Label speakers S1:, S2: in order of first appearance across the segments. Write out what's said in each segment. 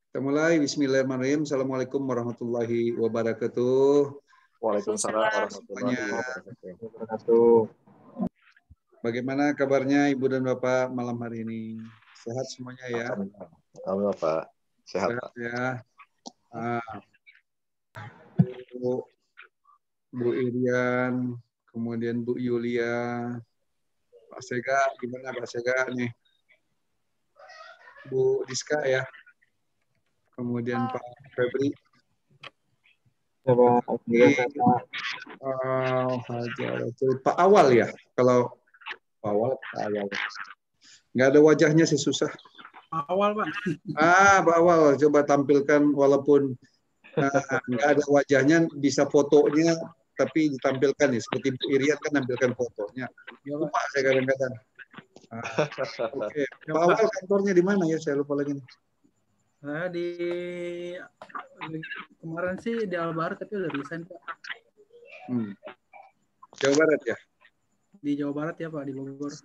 S1: Kita mulai. Bismillahirrahmanirrahim. Assalamualaikum warahmatullahi wabarakatuh.
S2: Waalaikumsalam warahmatullahi
S1: Semuanya.
S2: wabarakatuh.
S1: Bagaimana kabarnya Ibu dan Bapak malam hari ini? Sehat semuanya ya?
S2: Alhamdulillah Pak. Sehat Pak.
S1: Ya. Bu Irian, kemudian Bu Yulia, Pak Sega, gimana Pak Sega nih? Bu Diska ya? Kemudian Pak Febri. Pak Awal ya? Kalau Pak Awal, nggak ada wajahnya sih, susah.
S3: Awal Pak.
S1: Pak Awal, coba tampilkan walaupun nggak ada wajahnya, bisa fotonya tapi ditampilkan ya. Seperti Bu Irian kan nampilkan fotonya. Lupa saya kadang-kadang. Oke. Pak Awal kantornya di mana ya? Saya lupa lagi nih.
S3: Nah, kemarin sih di Albar tapi udah resign Pak.
S1: Jawa Barat ya?
S3: Di Jawa Barat ya Pak, di Bogor.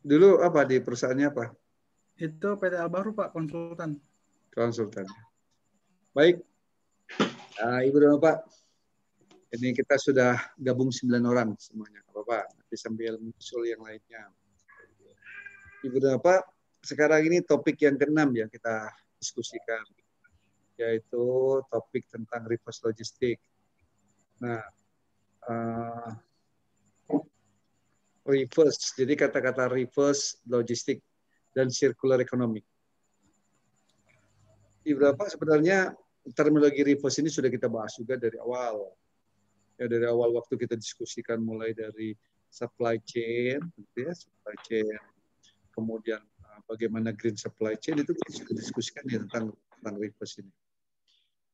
S1: Dulu apa di perusahaannya apa?
S3: Itu PT Albaru Pak, konsultan.
S1: Konsultan. Baik. Ibu dan Bapak, ini kita sudah gabung 9 orang semuanya. Bapak, nanti sambil menyusul yang lainnya. Ibu dan Bapak, sekarang ini topik yang ke-6 yang kita diskusikan, yaitu topik tentang reverse logistik. Nah, reverse, jadi kata-kata reverse logistik dan circular economy. Ibu dan Bapak, sebenarnya terminologi reverse ini sudah kita bahas juga dari awal. Ya, dari awal waktu kita diskusikan mulai dari supply chain, supply chain, kemudian bagaimana green supply chain, itu kita sudah diskusikan ya tentang reverse ini.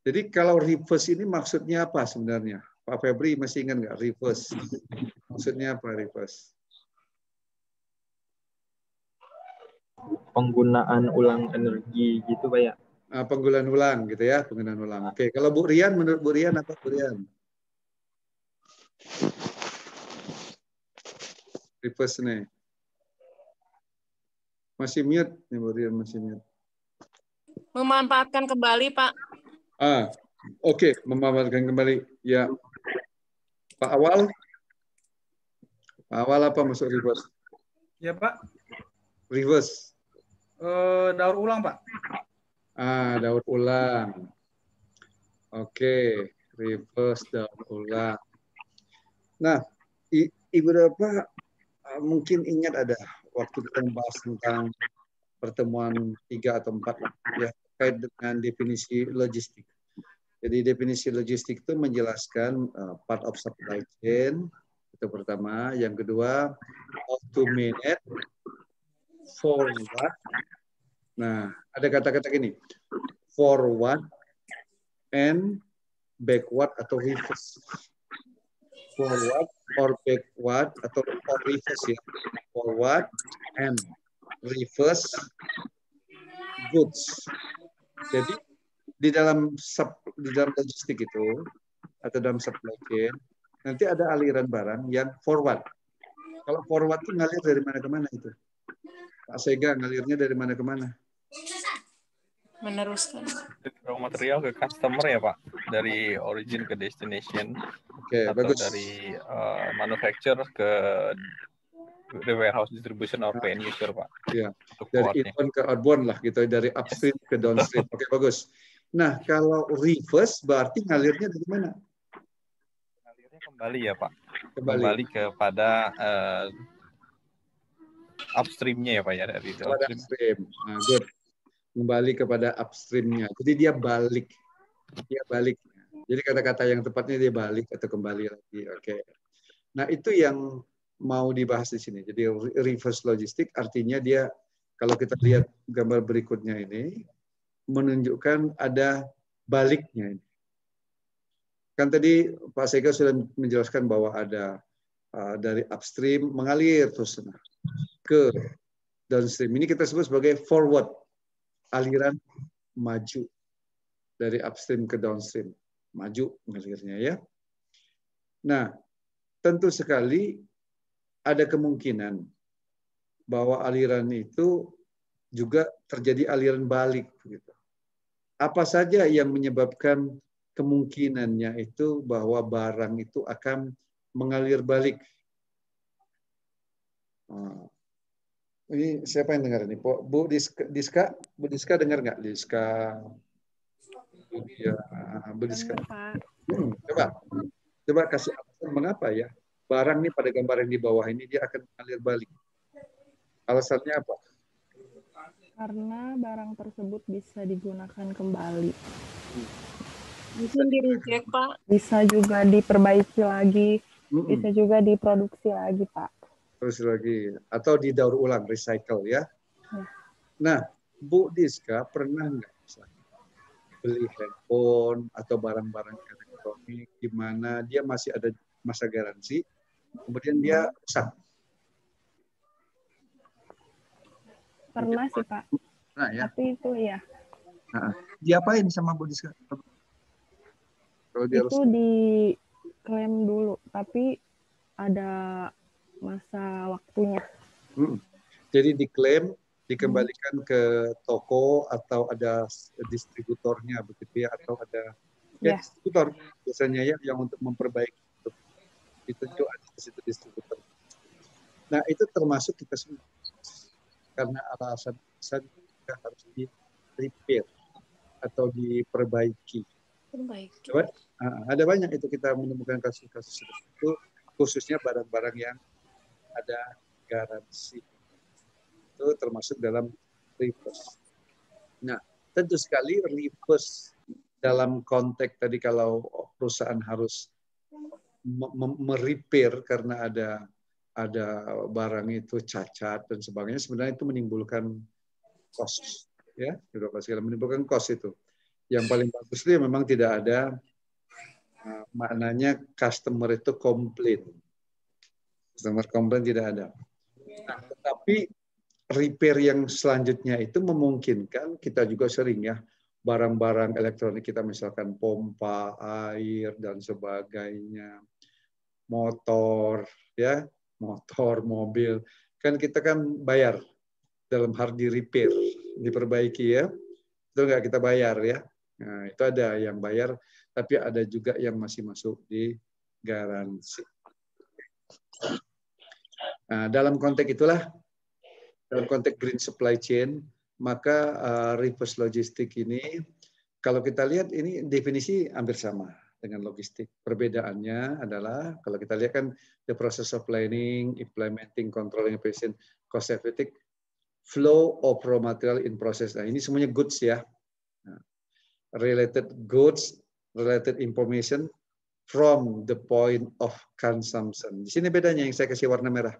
S1: Jadi kalau reverse ini maksudnya apa sebenarnya? Pak Febri masih ingat nggak reverse? Maksudnya apa reverse?
S2: Penggunaan ulang energi gitu Pak ya?
S1: Penggunaan ulang gitu ya, penggunaan ulang. Oke, kalau Bu Rian, menurut Bu Rian apa Bu Rian? Reverse nih. Masih mute nih Bu Rian, masih mute.
S4: Memanfaatkan kembali, Pak.
S1: Oke, memanfaatkan kembali. Ya. Pak Awal? Pak Awal apa maksud reverse?
S3: Ya Pak.
S1: Reverse.
S3: Daur ulang Pak.
S1: Daur ulang. Oke, reverse daur ulang. Nah, Ibu dan Bapak mungkin ingat ada waktu kita membahas tentang pertemuan 3 atau 4 ya, terkait dengan definisi logistik. Jadi definisi logistik itu menjelaskan part of supply chain, itu pertama. Yang kedua, how to manage, forward. Nah, ada kata-kata gini, forward and backward atau reverse. Forward or backward atau reverse ya. Forward and reverse goods. Jadi di dalam logistik itu atau dalam supply chain nanti ada aliran barang yang forward. Kalau forward itu ngalir dari mana ke mana itu? Pak Sega, ngalirnya dari mana ke mana?
S4: Meneruskan.
S2: Raw material ke customer ya Pak, dari origin ke destination.
S1: Oke,
S2: atau
S1: bagus.
S2: Dari manufacturer ke the warehouse distribution or end user Pak.
S1: Ya, dari inbound ke outbound lah gitu, dari upstream ke downstream. Oke, bagus. Nah, kalau reverse berarti ngalirnya dari mana?
S2: Ngalirnya kembali ya Pak.
S1: Kembali
S2: kepada upstreamnya ya Pak ya, dari
S1: upstream. Nah, good. Kembali kepada upstreamnya. Jadi dia balik. Jadi kata-kata yang tepatnya dia balik atau kembali lagi. Oke. Nah, itu yang mau dibahas di sini. Jadi reverse logistik artinya dia, kalau kita lihat gambar berikutnya ini, menunjukkan ada baliknya. Kan tadi Pak Sega sudah menjelaskan bahwa ada dari upstream mengalir terus ke downstream. Ini kita sebut sebagai forward, aliran maju dari upstream ke downstream, maju mengalirnya ya. Nah, tentu sekali ada kemungkinan bahwa aliran itu juga terjadi aliran balik begitu. Apa saja yang menyebabkan kemungkinannya itu bahwa barang itu akan mengalir balik? Ini siapa yang dengar ini? Bu Diska, Bu Diska dengar nggak? Diska, Bu Diska.
S5: Dengar, Pak.
S1: Coba kasih alasan mengapa ya barang nih pada gambar yang di bawah ini dia akan mengalir balik. Alasannya apa?
S5: Karena barang tersebut bisa digunakan kembali.
S4: Mungkin di reject, Pak.
S5: Bisa juga diperbaiki lagi. Bisa juga diproduksi lagi, Pak.
S1: Terus lagi. Atau didaur ulang, recycle ya. Nah, Bu Diska pernah nggak beli handphone atau barang-barang elektronik di mana dia masih ada masa garansi, kemudian dia rusak?
S5: Pernah sih, Pak.
S1: Nah, ya.
S5: Tapi itu ya.
S1: Diapain sama Bu Diska? Kalau dia
S5: Itu
S1: rusak?
S5: diklaim dulu, tapi ada masa waktunya.
S1: Jadi diklaim, dikembalikan ke toko atau ada distributornya begitu ya, atau ada distributor biasanya ya yang untuk memperbaiki itu ada di situ distributor. Nah itu termasuk kita semua karena alasan kita harus di repair atau diperbaiki. Coba, ada banyak itu kita menemukan kasus-kasus itu khususnya barang-barang yang ada garansi. Itu termasuk dalam reverse. Nah, tentu sekali reverse dalam konteks tadi kalau perusahaan harus merepair karena ada barang itu cacat dan sebagainya, sebenarnya itu menimbulkan cost, ya, menimbulkan cost itu. Yang paling bagus itu memang tidak ada maknanya customer itu komplain. Customer komplain tidak ada. Nah, tetapi repair yang selanjutnya itu memungkinkan kita juga sering ya barang-barang elektronik kita misalkan pompa air dan sebagainya, motor ya, motor, mobil kan kita kan bayar dalam hal di repair, diperbaiki ya, itu nggak kita bayar ya. Nah, itu ada yang bayar, tapi ada juga yang masih masuk di garansi. Nah, dalam konteks itulah, dalam konteks green supply chain, maka reverse logistik ini, kalau kita lihat ini definisi hampir sama dengan logistik. Perbedaannya adalah, kalau kita lihat kan, the process of planning, implementing, controlling, efficient, cost effective, flow of raw material in process. Nah, ini semuanya goods ya. Related goods, related information from the point of consumption. Di sini bedanya yang saya kasih warna merah.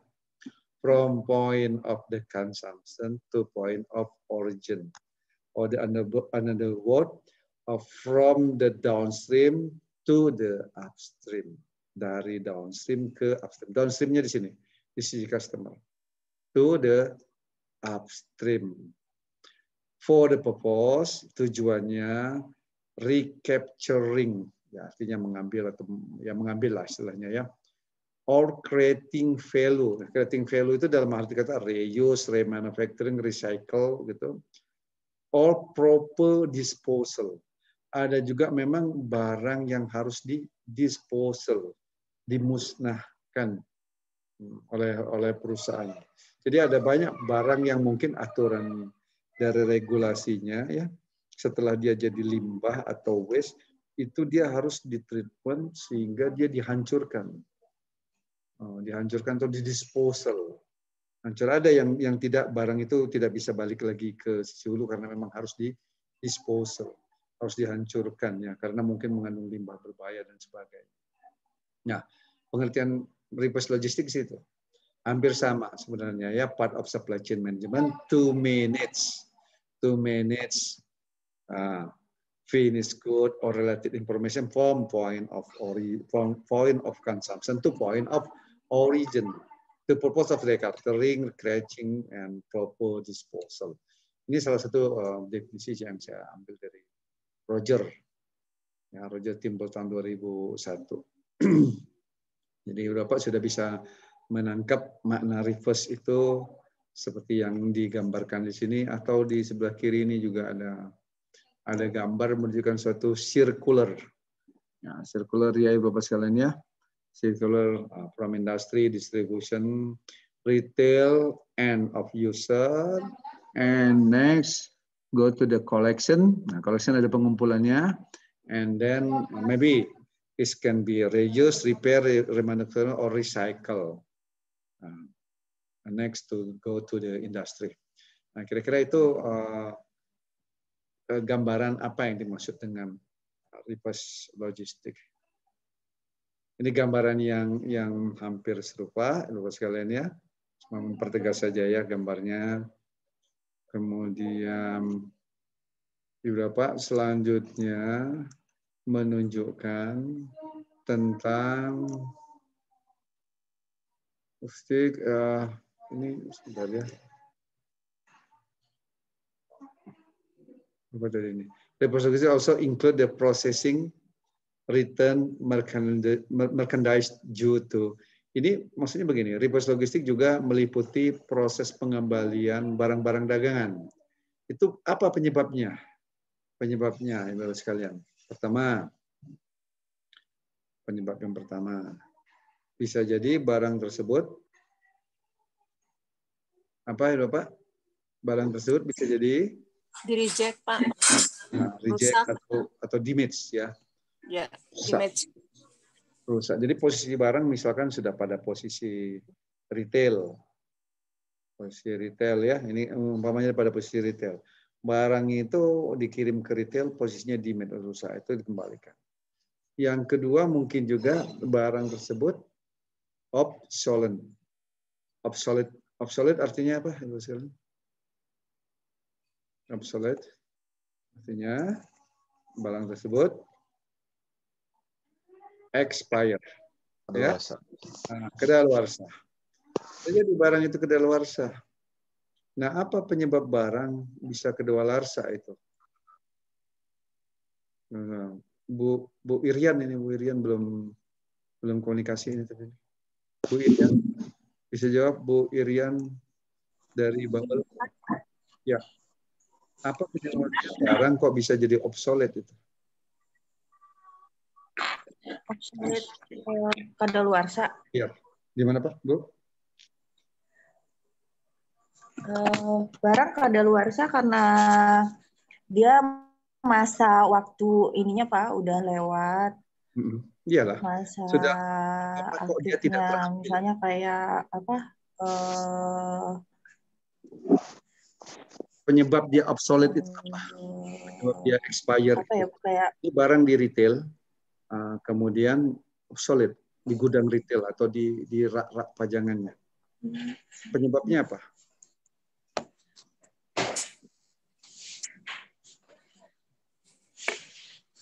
S1: From point of the consumption to point of origin. Or the another word, from the downstream to the upstream. Dari downstream ke upstream. Downstreamnya di sini, di sisi customer. To the upstream. For the purpose, tujuannya recapturing, ya artinya mengambil atau ya mengambil lah istilahnya ya, or creating value. Creating value itu dalam arti kata reuse, remanufacturing, recycle gitu, or proper disposal. Ada juga memang barang yang harus di disposal, dimusnahkan oleh perusahaan. Jadi ada banyak barang yang mungkin aturan dari regulasinya ya, setelah dia jadi limbah atau waste itu dia harus ditreatment sehingga dia dihancurkan, dihancurkan atau didisposal. Hancur. Ada yang tidak, barang itu tidak bisa balik lagi ke sisi hulu karena memang harus didisposal, harus dihancurkan ya karena mungkin mengandung limbah berbahaya dan sebagainya. Nah, pengertian reverse logistik itu hampir sama sebenarnya ya, part of supply chain management to manage finished good or related information from point of consumption to point of origin. The purpose of recapturing, recreating, and proper disposal. Ini salah satu definisi yang saya ambil dari Roger. Ya, Roger Timbal tahun 2001. Jadi Bapak sudah bisa menangkap makna reverse itu seperti yang digambarkan di sini, atau di sebelah kiri ini juga ada gambar menunjukkan suatu circular. Ya, circular ya Bapak sekalian ya. Circular from industry, distribution, retail, end of user, and next go to the collection. Nah, collection ada pengumpulannya, and then maybe this can be reuse, repair, remanufacture, or recycle. Next to go to the industry. Nah, kira-kira itu gambaran apa yang dimaksud dengan reverse logistik. Ini gambaran yang hampir serupa, Bapak sekalian ya. Cuma mempertegas saja ya gambarnya. Kemudian beberapa selanjutnya menunjukkan tentang ini sebentar ya. Apa tadi ini? Reverse logistics also include the processing, return, merchandise due to. Ini maksudnya begini, reverse logistik juga meliputi proses pengembalian barang-barang dagangan. Itu apa penyebabnya? Penyebabnya, Ibu sekalian. Pertama, penyebab yang pertama, bisa jadi barang tersebut, apa ya Bapak? Barang tersebut bisa jadi
S4: Di-reject, Pak.
S1: Nah, reject atau damage ya.
S4: Ya, damage.
S1: Rusak. Jadi posisi barang misalkan sudah pada posisi retail. Posisi retail ya. Ini umpamanya pada posisi retail. Barang itu dikirim ke retail posisinya damage atau rusak, itu dikembalikan. Yang kedua mungkin juga barang tersebut obsolete. Obsolete artinya apa? Obsolete artinya barang tersebut expired, ya, kedaluarsa. Jadi barang itu kedaluarsa. Nah, apa penyebab barang bisa kedaluarsa itu? Bu Irian ini, Bu Irian belum komunikasi ini tadi. Bu Irian bisa jawab, Bu Irian dari Babel. Ya. Apa penyebabnya barang kok bisa jadi obsolete itu?
S6: Obsolete kadaluarsa.
S1: Iya. Gimana Pak, Bu?
S6: Barang kadaluarsa karena dia masa waktu ininya Pak udah lewat.
S1: Iyalah.
S6: Masa
S1: sudah apa kok dia tidak terambil?
S6: Misalnya kayak apa?
S1: Penyebab dia obsolete itu apa? Penyebab dia expired.
S6: Apa ya, kayak
S1: ini barang di retail, kemudian obsolete di gudang retail atau di rak-rak pajangannya. Penyebabnya apa?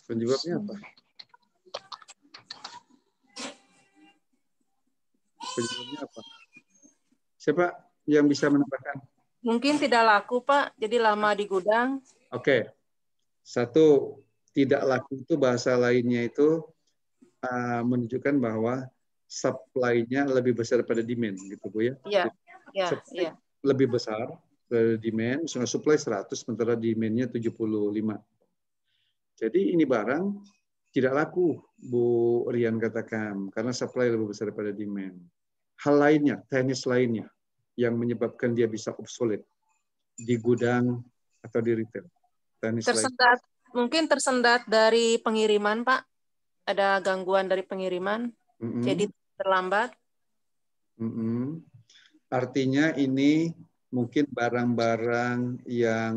S1: Penyebabnya apa? Penyebabnya apa? Siapa yang bisa menambahkan?
S4: Mungkin tidak laku, Pak. Jadi lama di gudang.
S1: Oke. Satu, tidak laku itu bahasa lainnya itu menunjukkan bahwa supply-nya lebih besar daripada demand, gitu Bu ya.
S4: Iya, iya, iya.
S1: Lebih besar dari demand, misalnya supply 100, sementara demand-nya 75. Jadi ini barang tidak laku, Bu Rian katakan, karena supply lebih besar daripada demand. Hal lainnya, teknis lainnya, yang menyebabkan dia bisa obsolete di gudang atau di retail.
S4: Tersendat, mungkin tersendat dari pengiriman, Pak. Ada gangguan dari pengiriman, jadi terlambat.
S1: Artinya ini mungkin barang-barang yang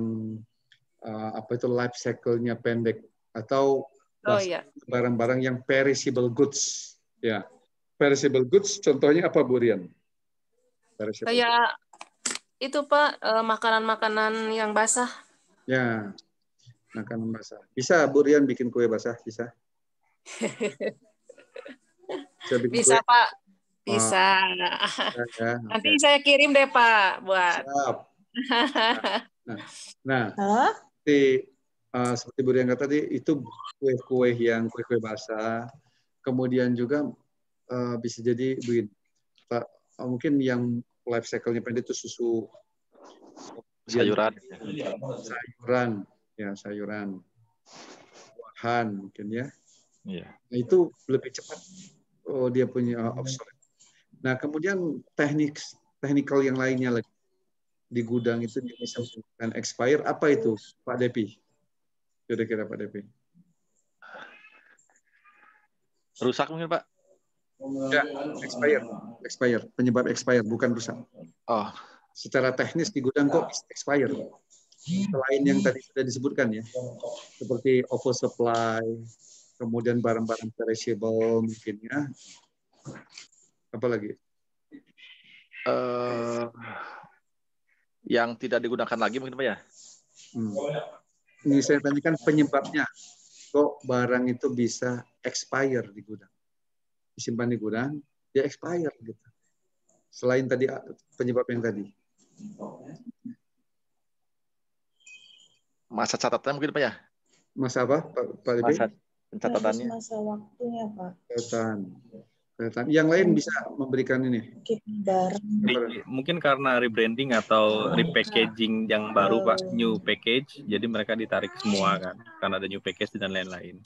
S1: apa itu life cycle-nya pendek atau barang-barang yang perishable goods. Ya, perishable goods. Contohnya apa, Bu Rian?
S4: Kayak itu Pak, makanan-makanan yang basah.
S1: Ya, makanan basah. Bisa Bu Rian bikin kue basah? Bisa?
S4: Bisa kue? Pak, bisa. Nanti saya kirim deh Pak buat.
S1: Siap. Nah, seperti Bu Rian kata tadi, itu kue-kue yang kue-kue basah. Kemudian juga bisa jadi begini, mungkin yang life cycle-nya pendek itu susu,
S7: sayuran,
S1: ya sayuran. buahan mungkin ya.
S2: Iya.
S1: Nah, itu lebih cepat. Oh, dia punya obsolete. Nah, kemudian technical yang lainnya lagi di gudang itu bisa menyebabkan expire. Apa itu, Pak Depi? Kira-kira Pak Depi?
S7: Rusak mungkin, Pak?
S1: Ya, expire. Penyebab expire, bukan rusak.
S7: Oh.
S1: Secara teknis di gudang kok expire. Selain yang tadi sudah disebutkan ya, seperti oversupply, kemudian barang-barang perishable mungkin ya. Apa lagi?
S7: Yang tidak digunakan lagi mungkin Pak ya?
S1: Ini saya tanyakan penyebabnya. Kok barang itu bisa expire di gudang? Disimpan di gudang, dia expire gitu. Selain tadi penyebab yang tadi.
S7: Masa catatannya mungkin Pak ya?
S1: Masa apa, Pak Depi?
S7: Masa pencatatannya.
S6: Masa waktunya, Pak.
S1: Catatan. Yang lain bisa memberikan ini.
S2: Mungkin karena rebranding atau repackaging yang baru Pak, new package, jadi mereka ditarik semua kan, karena ada new package dan lain-lain.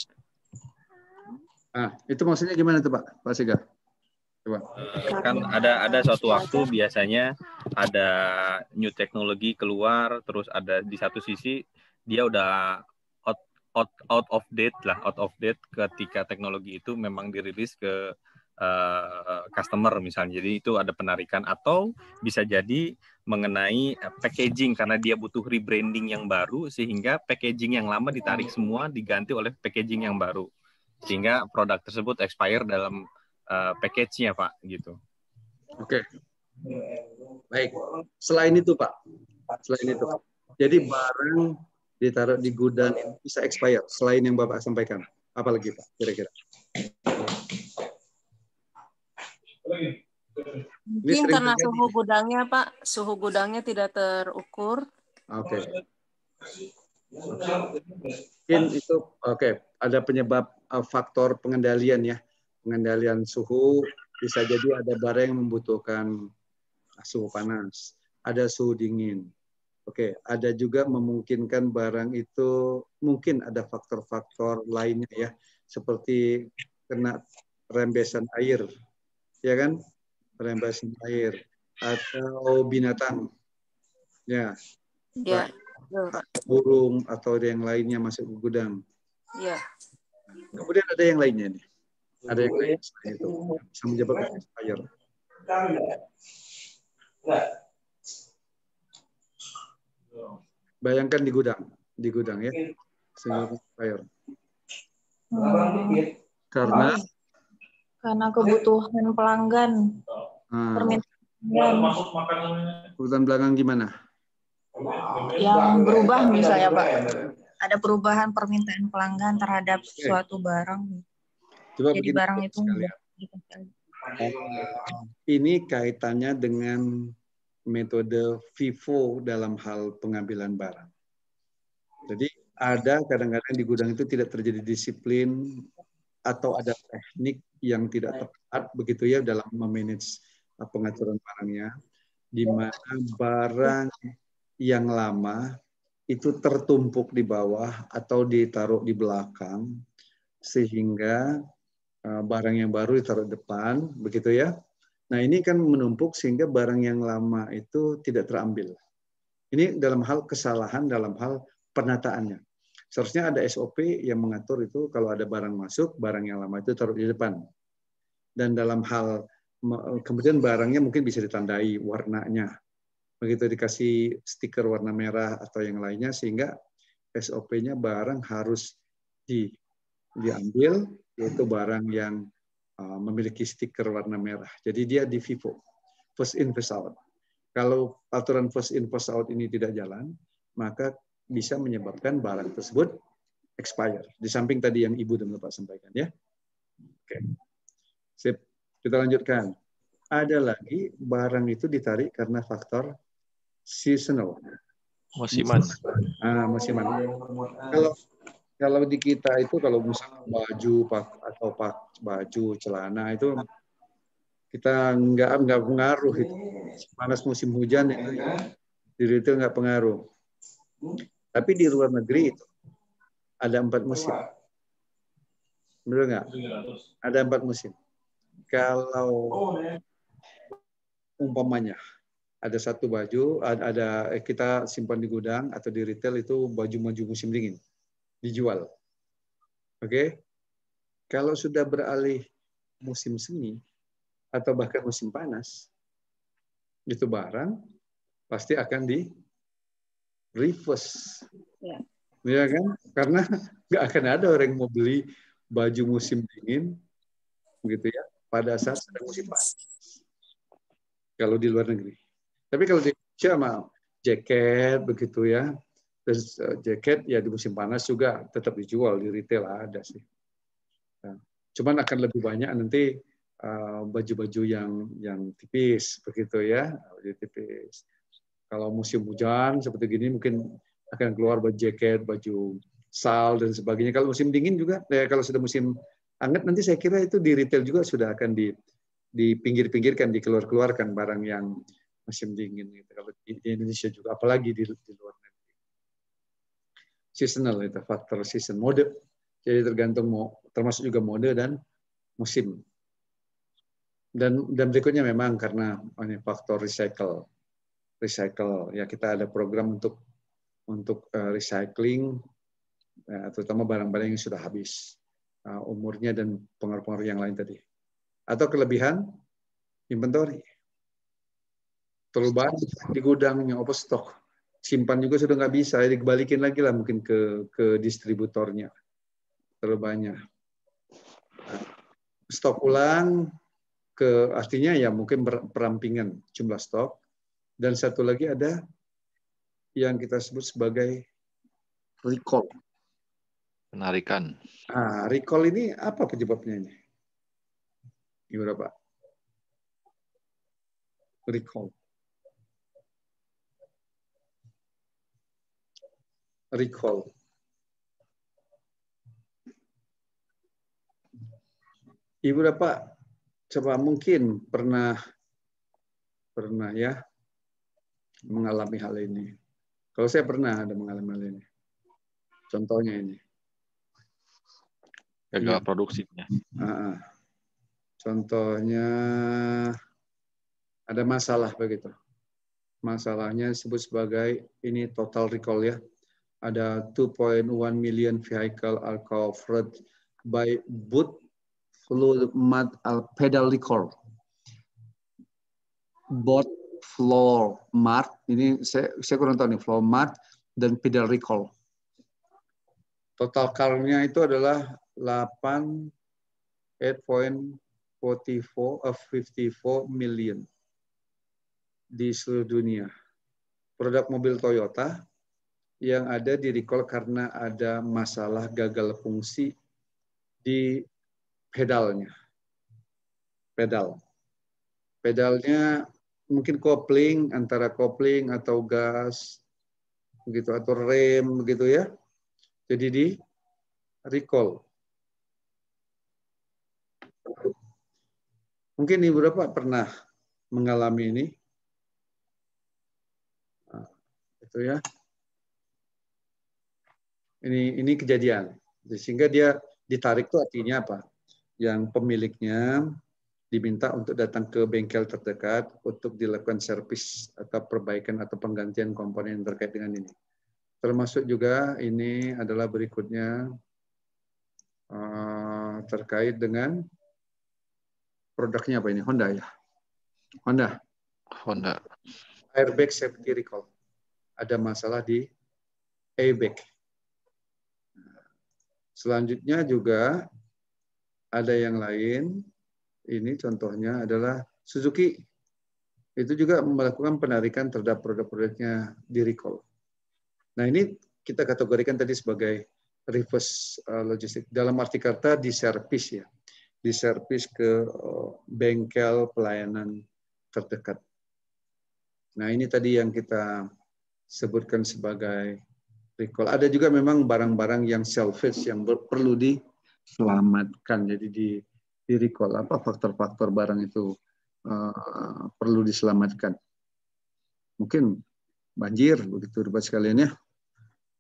S1: Itu maksudnya gimana tuh Pak Siga? Coba.
S2: Kan ada suatu waktu biasanya ada new teknologi keluar, terus ada di satu sisi dia udah out of date ketika teknologi itu memang dirilis ke customer misalnya. Jadi itu ada penarikan, atau bisa jadi mengenai packaging karena dia butuh rebranding yang baru sehingga packaging yang lama ditarik semua diganti oleh packaging yang baru sehingga produk tersebut expire dalam package-nya Pak gitu.
S1: Oke. Baik. Selain itu Pak. Jadi barang ditaruh di gudang bisa expire selain yang Bapak sampaikan. Apalagi Pak kira-kira?
S4: Mungkin karena suhu gudangnya Pak, suhu gudangnya tidak terukur.
S1: Oke. Mungkin itu ada penyebab faktor pengendalian ya. Pengendalian suhu, bisa jadi ada barang yang membutuhkan suhu panas, ada suhu dingin. Ada juga memungkinkan barang itu mungkin ada faktor-faktor lainnya ya, seperti kena rembesan air, ya kan? Rembesan air atau binatang, ya, burung atau yang lainnya masuk ke gudang.
S4: Ya.
S1: Kemudian ada yang lainnya nih. Ada yang lain selain itu bisa menyebabkan expire. Bayangkan di gudang ya, sehingga expire. Karena
S6: kebutuhan pelanggan.
S1: Kebutuhan pelanggan gimana?
S6: Yang berubah misalnya Pak. Ada perubahan permintaan pelanggan terhadap suatu barang.
S1: Coba
S6: jadi barang itu
S1: ini kaitannya dengan metode FIFO dalam hal pengambilan barang. Jadi ada kadang-kadang di gudang itu tidak terjadi disiplin atau ada teknik yang tidak tepat begitu ya dalam memanage pengaturan barangnya, di mana barang yang lama itu tertumpuk di bawah atau ditaruh di belakang sehingga barang yang baru ditaruh depan, begitu ya. Nah ini kan menumpuk sehingga barang yang lama itu tidak terambil. Ini dalam hal kesalahan dalam hal penataannya. Seharusnya ada SOP yang mengatur itu kalau ada barang masuk, barang yang lama itu taruh di depan. Dan dalam hal kemudian barangnya mungkin bisa ditandai warnanya. Begitu dikasih stiker warna merah atau yang lainnya sehingga SOP-nya barang harus diambil, yaitu barang yang memiliki stiker warna merah. Jadi dia di FIFO, first in first out. Kalau aturan first in first out ini tidak jalan, maka bisa menyebabkan barang tersebut expire. Di samping tadi yang Ibu dan Bapak sampaikan ya. Oke. Sip. Kita lanjutkan. Ada lagi barang itu ditarik karena faktor seasonal.
S7: Musiman.
S1: Musiman. Kalau di kita itu kalau misalnya baju, celana itu kita nggak pengaruh itu. Panas musim hujan itu di retail nggak pengaruh. Tapi di luar negeri itu Ada 4 musim. Betul nggak? Ada 4 musim. Kalau umpamanya ada satu baju, ada kita simpan di gudang atau di retail itu baju musim dingin dijual. Oke? Kalau sudah beralih musim semi atau bahkan musim panas, itu barang pasti akan di reverse. Ya kan? Karena nggak akan ada orang yang mau beli baju musim dingin begitu ya pada saat sedang musim panas. Kalau di luar negeri. Tapi kalau di Indonesia mah jaket begitu ya. Terus jaket ya di musim panas juga tetap dijual di retail ada sih. Nah, cuman akan lebih banyak nanti baju-baju yang tipis begitu ya, baju tipis. Kalau musim hujan seperti gini mungkin akan keluar baju jaket, baju sal dan sebagainya. Kalau musim dingin juga, kalau sudah musim hangat nanti saya kira itu di retail juga sudah akan di pinggir-pinggirkan, dikeluarkan barang yang musim dingin. Gitu. Kalau di Indonesia juga, apalagi di luar negeri. Seasonal itu faktor season, mode. Jadi tergantung termasuk juga mode dan musim. Dan berikutnya memang karena faktor recycle ya, kita ada program untuk recycling terutama barang-barang yang sudah habis umurnya dan pengaruh-pengaruh yang lain tadi. Atau kelebihan inventory. Terlalu banyak di gudangnya, stok. Simpan juga sudah nggak bisa, dikembalikan lagi lah mungkin ke distributornya. Terlalu banyak. Stok ulang artinya ya mungkin perampingan jumlah stok. Dan satu lagi ada yang kita sebut sebagai recall.
S7: Penarikan.
S1: Recall ini apa penyebabnya ini? Gimana Pak? Recall. Ibu Bapak coba mungkin pernah ya mengalami hal ini. Kalau saya pernah ada mengalami hal ini. Contohnya ini.
S7: Gagal produksinya.
S1: Contohnya ada masalah begitu. Masalahnya disebut sebagai ini total recall ya. Ada 2.1 million vehicle are covered by boot, fluid, mud, pedal recall. Both floor mud, ini saya kurang tahu nih, floor mud dan pedal recall. Total car-nya itu adalah 8.54 million di seluruh dunia. Produk mobil Toyota yang ada di recall karena ada masalah gagal fungsi di pedalnya. Pedalnya mungkin antara kopling atau gas begitu atau rem begitu ya. Jadi di recall. Mungkin Ibu Bapak pernah mengalami ini. Itu ya. Ini kejadian. Sehingga dia ditarik itu artinya apa? Yang pemiliknya diminta untuk datang ke bengkel terdekat untuk dilakukan servis atau perbaikan atau penggantian komponen terkait dengan ini. Termasuk juga ini adalah berikutnya terkait dengan produknya apa ini? Honda ya? Honda. Airbag safety recall. Ada masalah di airbag. Selanjutnya juga ada yang lain. Ini contohnya adalah Suzuki. Itu juga melakukan penarikan terhadap produk-produknya di recall. Nah ini kita kategorikan tadi sebagai reverse logistik. Dalam arti kata diservis ya. Diservis ke bengkel pelayanan terdekat. Nah ini tadi yang kita sebutkan sebagai recall. Ada juga memang barang-barang yang salvage yang perlu diselamatkan. Jadi di recall apa faktor-faktor barang itu perlu diselamatkan. Mungkin banjir begitu Bapak sekalian ya.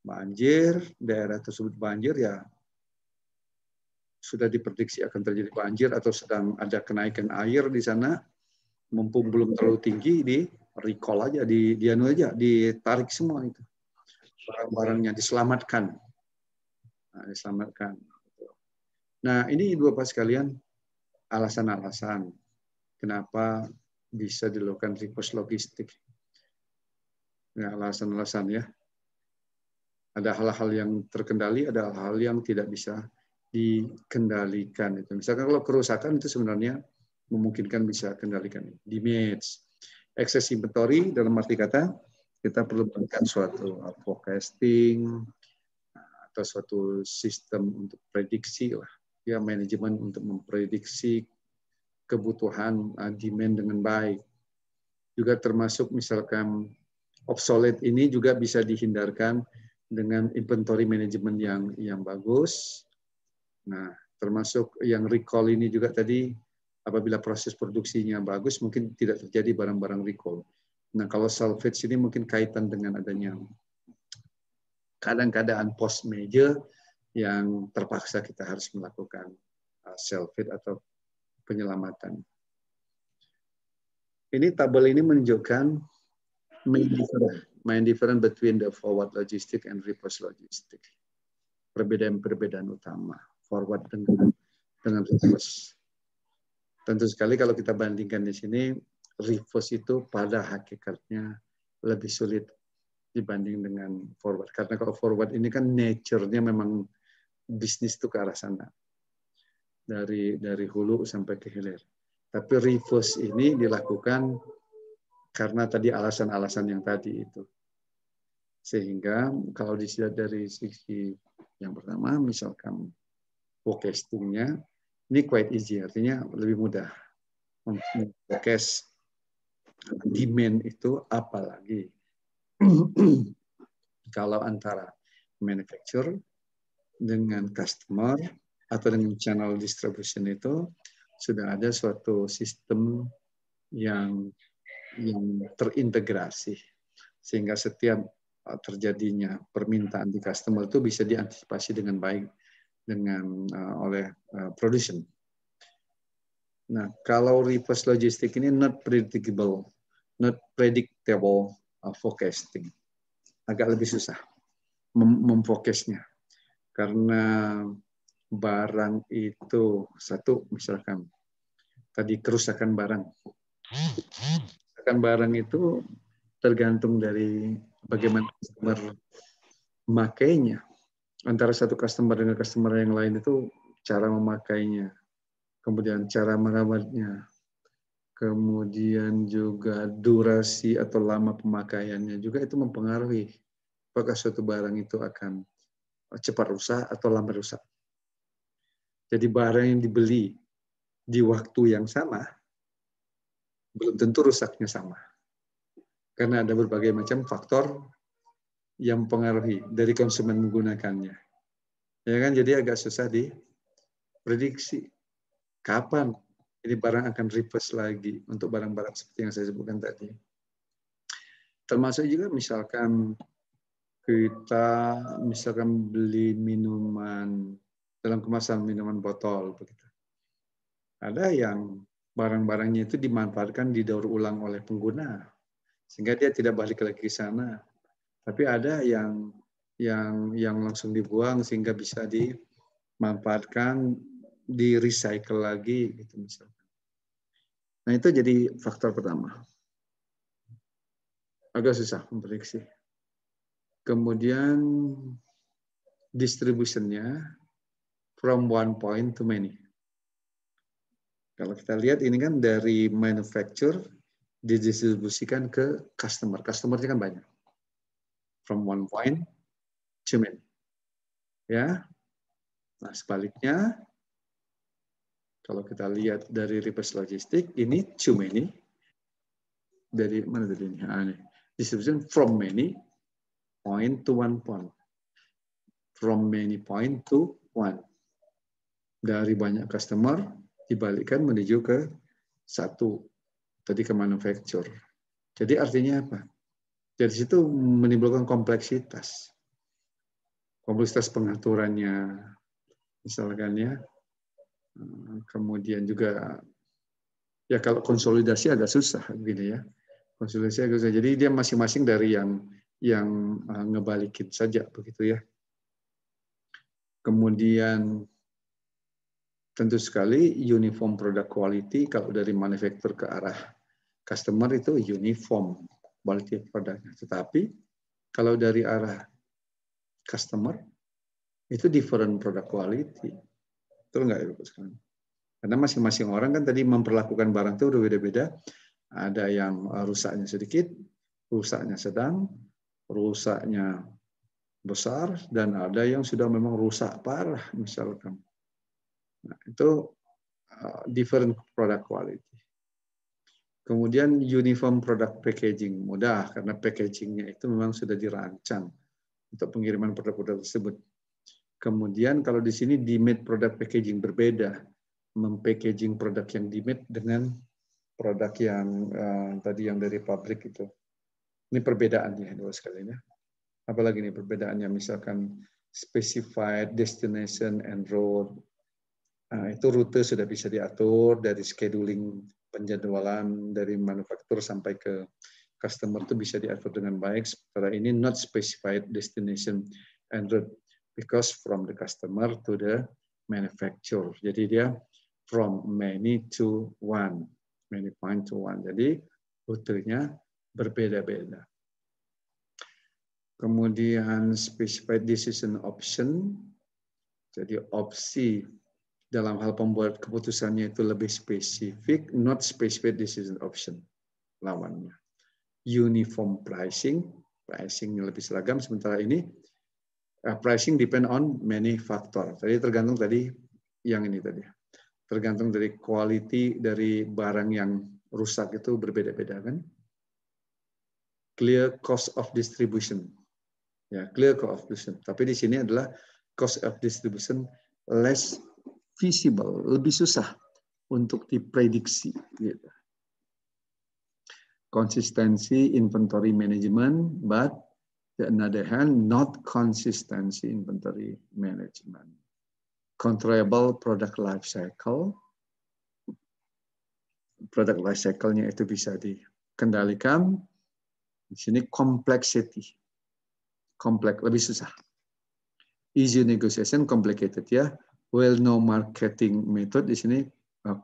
S1: banjir, daerah tersebut banjir ya sudah diprediksi akan terjadi banjir atau sedang ada kenaikan air di sana, mumpung belum terlalu tinggi, di recall aja, anu aja, ditarik semua itu. Barang-barangnya diselamatkan. Nah, diselamatkan. Nah, ini dua Bapak sekalian alasan-alasan kenapa bisa dilakukan reverse logistik. Ya, alasan-alasan ya. Ada hal-hal yang terkendali, ada hal-hal yang tidak bisa dikendalikan. Itu. Misalkan kalau kerusakan itu sebenarnya memungkinkan bisa kendalikan. Damage, excess inventory dalam arti kata kita perlu melakukan suatu forecasting atau suatu sistem untuk prediksi lah, ya manajemen untuk memprediksi kebutuhan demand dengan baik. Juga termasuk misalkan obsolete ini juga bisa dihindarkan dengan inventory management yang bagus. Nah, termasuk yang recall ini juga tadi, apabila proses produksinya bagus, mungkin tidak terjadi barang-barang recall. Nah, kalau salvage ini mungkin kaitan dengan adanya keadaan post major yang terpaksa kita harus melakukan salvage atau penyelamatan. Ini tabel ini menunjukkan main difference between the forward logistic and reverse logistic. Perbedaan-perbedaan utama forward dengan reverse. Tentu sekali kalau kita bandingkan di sini, reverse itu pada hakikatnya lebih sulit dibanding dengan forward. Karena kalau forward ini kan nature-nya memang bisnis itu ke arah sana. Dari hulu sampai ke hilir. Tapi reverse ini dilakukan karena tadi alasan-alasan yang tadi itu. Sehingga kalau dilihat dari sisi yang pertama, misalkan forecasting-nya, ini quite easy, artinya lebih mudah. Forecast demand itu apalagi kalau antara manufacturer dengan customer atau dengan channel distribution itu sudah ada suatu sistem yang terintegrasi sehingga setiap terjadinya permintaan di customer itu bisa diantisipasi dengan baik oleh production. Nah, kalau reverse logistic ini not predictable forecasting. Agak lebih susah memfokusnya. Karena barang itu satu, misalkan tadi kerusakan barang. Kerusakan barang itu tergantung dari bagaimana customer memakainya. Antara satu customer dengan customer yang lain itu cara memakainya, kemudian cara merawatnya, kemudian juga durasi atau lama pemakaiannya juga itu mempengaruhi apakah suatu barang itu akan cepat rusak atau lambat rusak. Jadi barang yang dibeli di waktu yang sama belum tentu rusaknya sama. Karena ada berbagai macam faktor yang mempengaruhi dari konsumen menggunakannya. Ya kan, jadi agak susah diprediksi kapan ini barang akan reverse lagi untuk barang-barang seperti yang saya sebutkan tadi. Termasuk juga misalkan kita beli minuman dalam kemasan minuman botol begitu. Ada yang barang-barangnya itu dimanfaatkan didaur ulang oleh pengguna sehingga dia tidak balik lagi ke sana. Tapi ada yang langsung dibuang sehingga bisa dimanfaatkan, di-recycle lagi gitu misalkan. Nah, itu jadi faktor pertama. Agak susah memprediksi. Kemudian distribution-nya from one point to many. Kalau kita lihat ini kan dari manufacturer didistribusikan ke customer. Customer-nya kan banyak. From one point to many. Ya. Nah, sebaliknya kalau kita lihat dari reverse logistik ini too many. Dari mana tadi ini? Distribution from many point to one point. From many point to one. Dari banyak customer dibalikkan menuju ke satu. Tadi ke manufacturer. Jadi artinya apa? Dari situ menimbulkan kompleksitas. kompleksitas pengaturannya, misalkan ya. Kemudian juga ya kalau konsolidasi agak susah gitu ya. Konsolidasi agak susah. Jadi dia masing-masing dari yang ngebalikin saja begitu ya. Kemudian tentu sekali uniform product quality kalau dari manufacturer ke arah customer itu uniform quality produknya. Tetapi kalau dari arah customer itu different product quality. Betul nggak Ibu sekalian? Karena masing-masing orang kan tadi memperlakukan barang itu berbeda-beda. Ada yang rusaknya sedikit, rusaknya sedang, rusaknya besar, dan ada yang sudah memang rusak parah misalkan. Nah, itu different product quality. Kemudian uniform product packaging, mudah karena packagingnya itu memang sudah dirancang untuk pengiriman produk-produk tersebut. Kemudian kalau di sini demade product packaging berbeda, mempackaging produk yang demade dengan produk yang tadi yang dari pabrik itu. Ini perbedaannya dua sekalian ya. Apalagi nih perbedaannya misalkan specified destination and road. Itu rute sudah bisa diatur dari scheduling penjadwalan dari manufaktur sampai ke customer itu bisa diatur dengan baik. Sementara ini not specified destination and route because from the customer to the manufacturer. Jadi dia from many to one, many point to one. Jadi rutenya berbeda-beda. Kemudian specified decision option. Jadi opsi dalam hal pembuat keputusannya itu lebih spesifik, not specified decision option lawannya. Uniform pricing, pricingnya lebih seragam. Sementara ini pricing depend on many factor. Tadi tergantung tadi yang ini tadi. Tergantung dari quality dari barang yang rusak itu berbeda-beda kan. Clear cost of distribution. Ya, clear cost of distribution. Tapi di sini adalah cost of distribution less visible, lebih susah untuk diprediksi. Gitu. Consistency inventory management, but on the other hand, not consistency inventory management. Controllable product life cycle. Product life cycle-nya itu bisa dikendalikan. Di sini complexity. Kompleks, lebih susah. Easy negotiation, complicated ya. Well-known marketing method di sini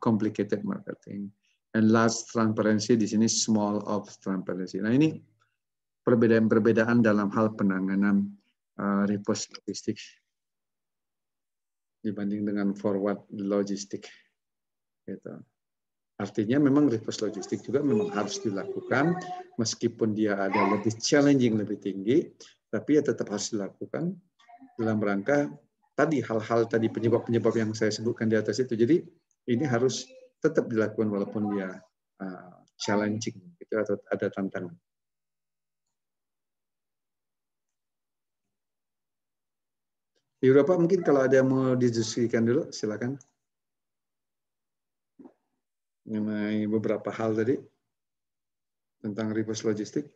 S1: complicated marketing. And large transparency di sini small of transparency. Nah ini perbedaan-perbedaan dalam hal penanganan reverse logistik dibanding dengan forward logistik. Gitu. Artinya memang reverse logistik juga memang harus dilakukan meskipun dia ada lebih challenging, lebih tinggi, tapi ya tetap harus dilakukan dalam rangka tadi hal-hal tadi penyebab-penyebab yang saya sebutkan di atas itu. Jadi ini harus tetap dilakukan walaupun dia challenging gitu, atau ada tantangan. Di Eropa mungkin kalau ada yang mau didiskusikan dulu, silakan. Mengenai beberapa hal tadi tentang reverse logistik.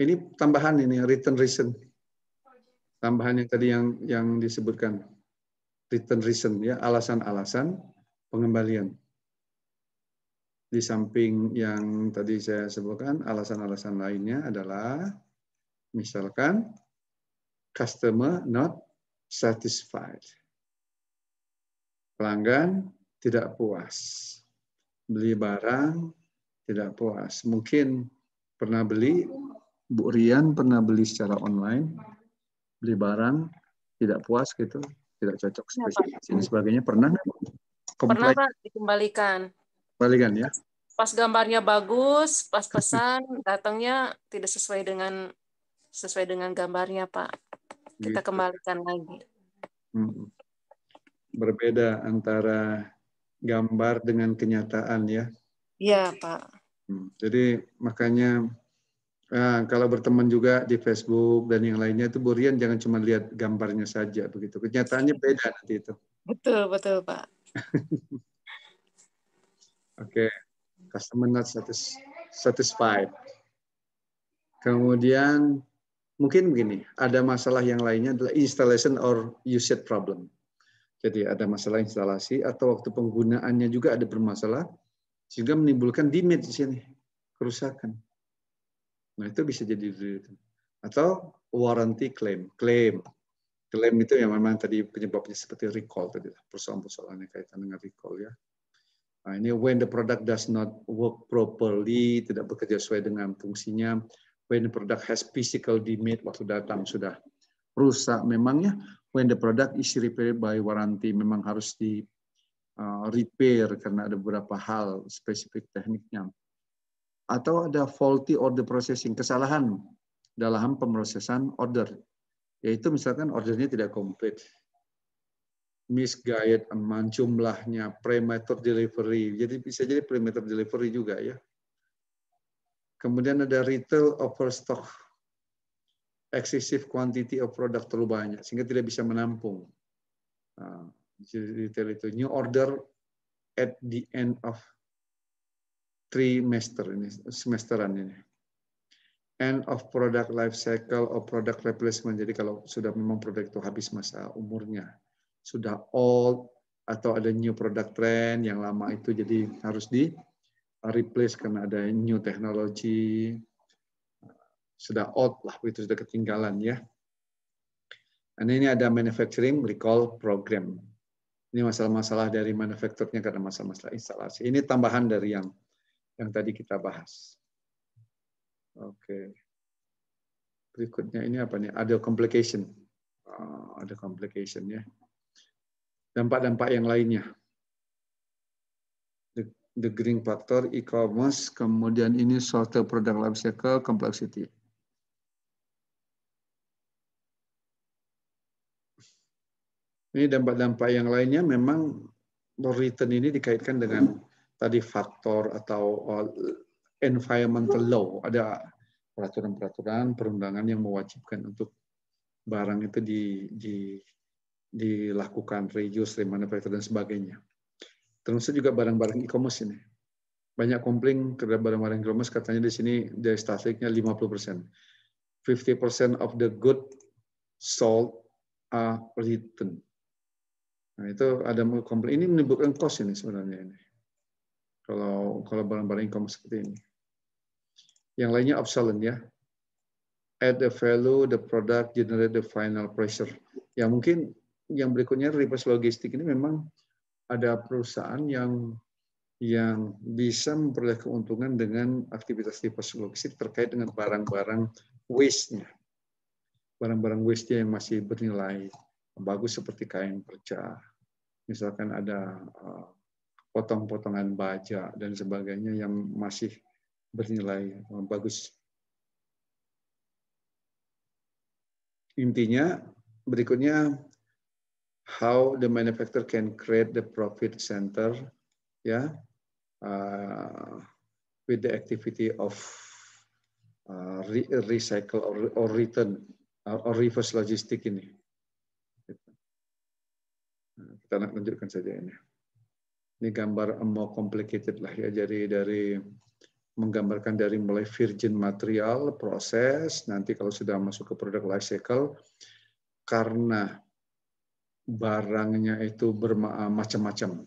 S1: Ini tambahan ini return reason. Tambahan yang tadi yang disebutkan return reason ya, alasan-alasan pengembalian. Di samping yang tadi saya sebutkan, alasan-alasan lainnya adalah misalkan customer not satisfied. Pelanggan tidak puas. Beli barang tidak puas. Mungkin pernah beli, Bu Rian pernah beli secara online, beli barang tidak puas gitu, tidak cocok spesifikasi dan sebagainya. Pernah nggak?
S4: Pernah Pak, dikembalikan.
S1: Kembalikan ya.
S4: Pas gambarnya bagus, pas pesan datangnya tidak sesuai dengan gambarnya Pak. Kita kembalikan lagi.
S1: Berbeda antara gambar dengan kenyataan ya.
S4: Iya Pak.
S1: Jadi makanya kalau berteman juga di Facebook dan yang lainnya itu Bu Rian jangan cuma lihat gambarnya saja begitu. Kenyataannya beda nanti itu.
S4: Betul Pak.
S1: Oke. Customer not satisfied. satisfied. Kemudian mungkin begini, ada masalah yang lainnya adalah installation or usage problem. Jadi ada masalah instalasi atau waktu penggunaannya juga ada bermasalah sehingga menimbulkan damage di sini, kerusakan. Nah, itu bisa jadi atau warranty claim. Klaim itu yang memang tadi penyebabnya seperti recall tadi, persoalan-persoalan yang kaitan dengan recall ya. Nah, ini when the product does not work properly, tidak bekerja sesuai dengan fungsinya, when the product has physical damage, waktu datang sudah rusak memangnya, when the product is repaired by warranty, memang harus di repair karena ada beberapa hal spesifik tekniknya. Atau ada faulty order processing, kesalahan dalam pemrosesan order. Yaitu misalkan ordernya tidak komplit, misguided amount jumlahnya, premature delivery, jadi bisa jadi premature delivery juga ya. Kemudian ada retail overstock, excessive quantity of product terlalu banyak sehingga tidak bisa menampung. Retail itu new order at the end of trimester ini, semesteran ini. End of product life cycle or product replacement. Jadi kalau sudah memang produk itu habis masa umurnya, sudah old atau ada new product trend yang lama itu jadi harus di replace karena ada new technology, sudah old lah, itu sudah ketinggalan ya. Dan ini ada manufacturing recall program. Ini masalah-masalah dari manufakturnya karena masalah-masalah instalasi. Ini tambahan dari yang tadi kita bahas. Oke. Berikutnya ini apa nih? Ada complication. Ada complication ya. Dampak-dampak yang lainnya. The green factor, e-commerce, kemudian ini shorter product life cycle, complexity. Ini dampak-dampak yang lainnya memang return ini dikaitkan dengan tadi faktor atau environmental law, ada peraturan-peraturan perundangan yang mewajibkan untuk barang itu dilakukan reuse, remanufacture dan sebagainya. Termasuk juga barang-barang e-commerce ini. Banyak komplain terhadap barang-barang e-commerce, katanya di sini dari statistiknya 50%. 50% of the good sold are returned. Nah, itu ada komplain, ini menimbulkan cost ini sebenarnya ini. Kalau barang-barang e-commerce seperti ini. Yang lainnya obsolete ya. Add the value, the product, generate the final pressure. Ya mungkin yang berikutnya reverse logistik ini memang ada perusahaan yang bisa memperoleh keuntungan dengan aktivitas reverse logistik terkait dengan barang-barang waste-nya. Barang-barang waste-nya yang masih bernilai bagus seperti kain perca. Misalkan ada potong-potongan baja dan sebagainya yang masih bernilai bagus. Intinya berikutnya how the manufacturer can create the profit center ya with the activity of recycle or return or reverse logistik ini. Kita lanjutkan saja ini. Ini gambar more complicated lah ya, jadi dari menggambarkan dari mulai virgin material, proses, nanti kalau sudah masuk ke produk life cycle, karena barangnya itu bermacam-macam,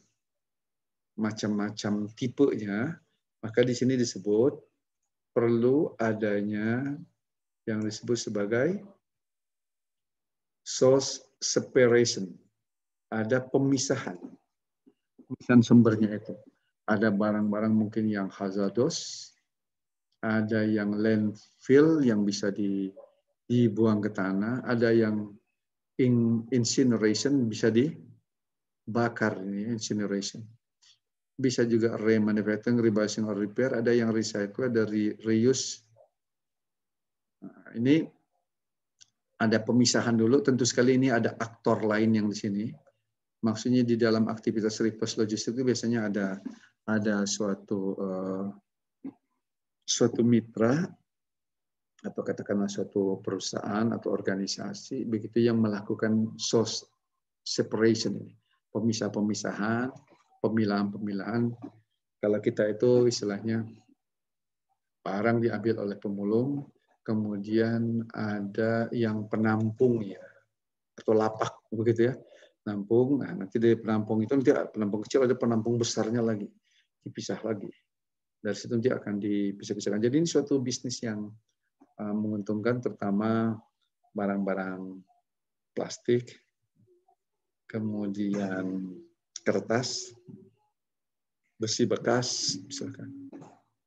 S1: tipenya, maka di sini disebut perlu adanya yang disebut sebagai source separation, ada pemisahan sumbernya itu. Ada barang-barang mungkin yang hazardous, ada yang landfill yang bisa dibuang ke tanah, ada yang incineration bisa dibakar, ini incineration. Bisa juga remanufacturing, rebasing or repair, ada yang recycle, ada reuse. Nah, ini ada pemisahan dulu, tentu sekali ini ada aktor lain yang di sini. Maksudnya di dalam aktivitas reverse logistik itu biasanya ada suatu mitra atau katakanlah suatu perusahaan atau organisasi begitu yang melakukan source separation ini, pemisahan, pemilahan. Kalau kita itu istilahnya barang diambil oleh pemulung, kemudian ada yang penampung ya, atau lapak begitu ya, penampung. Nah, nanti dari penampung itu nanti penampung kecil ada penampung besarnya lagi, dipisah lagi. Dari situ nanti akan dipisah-pisahkan. Jadi ini suatu bisnis yang menguntungkan, terutama barang-barang plastik, kemudian kertas, besi bekas, misalkan.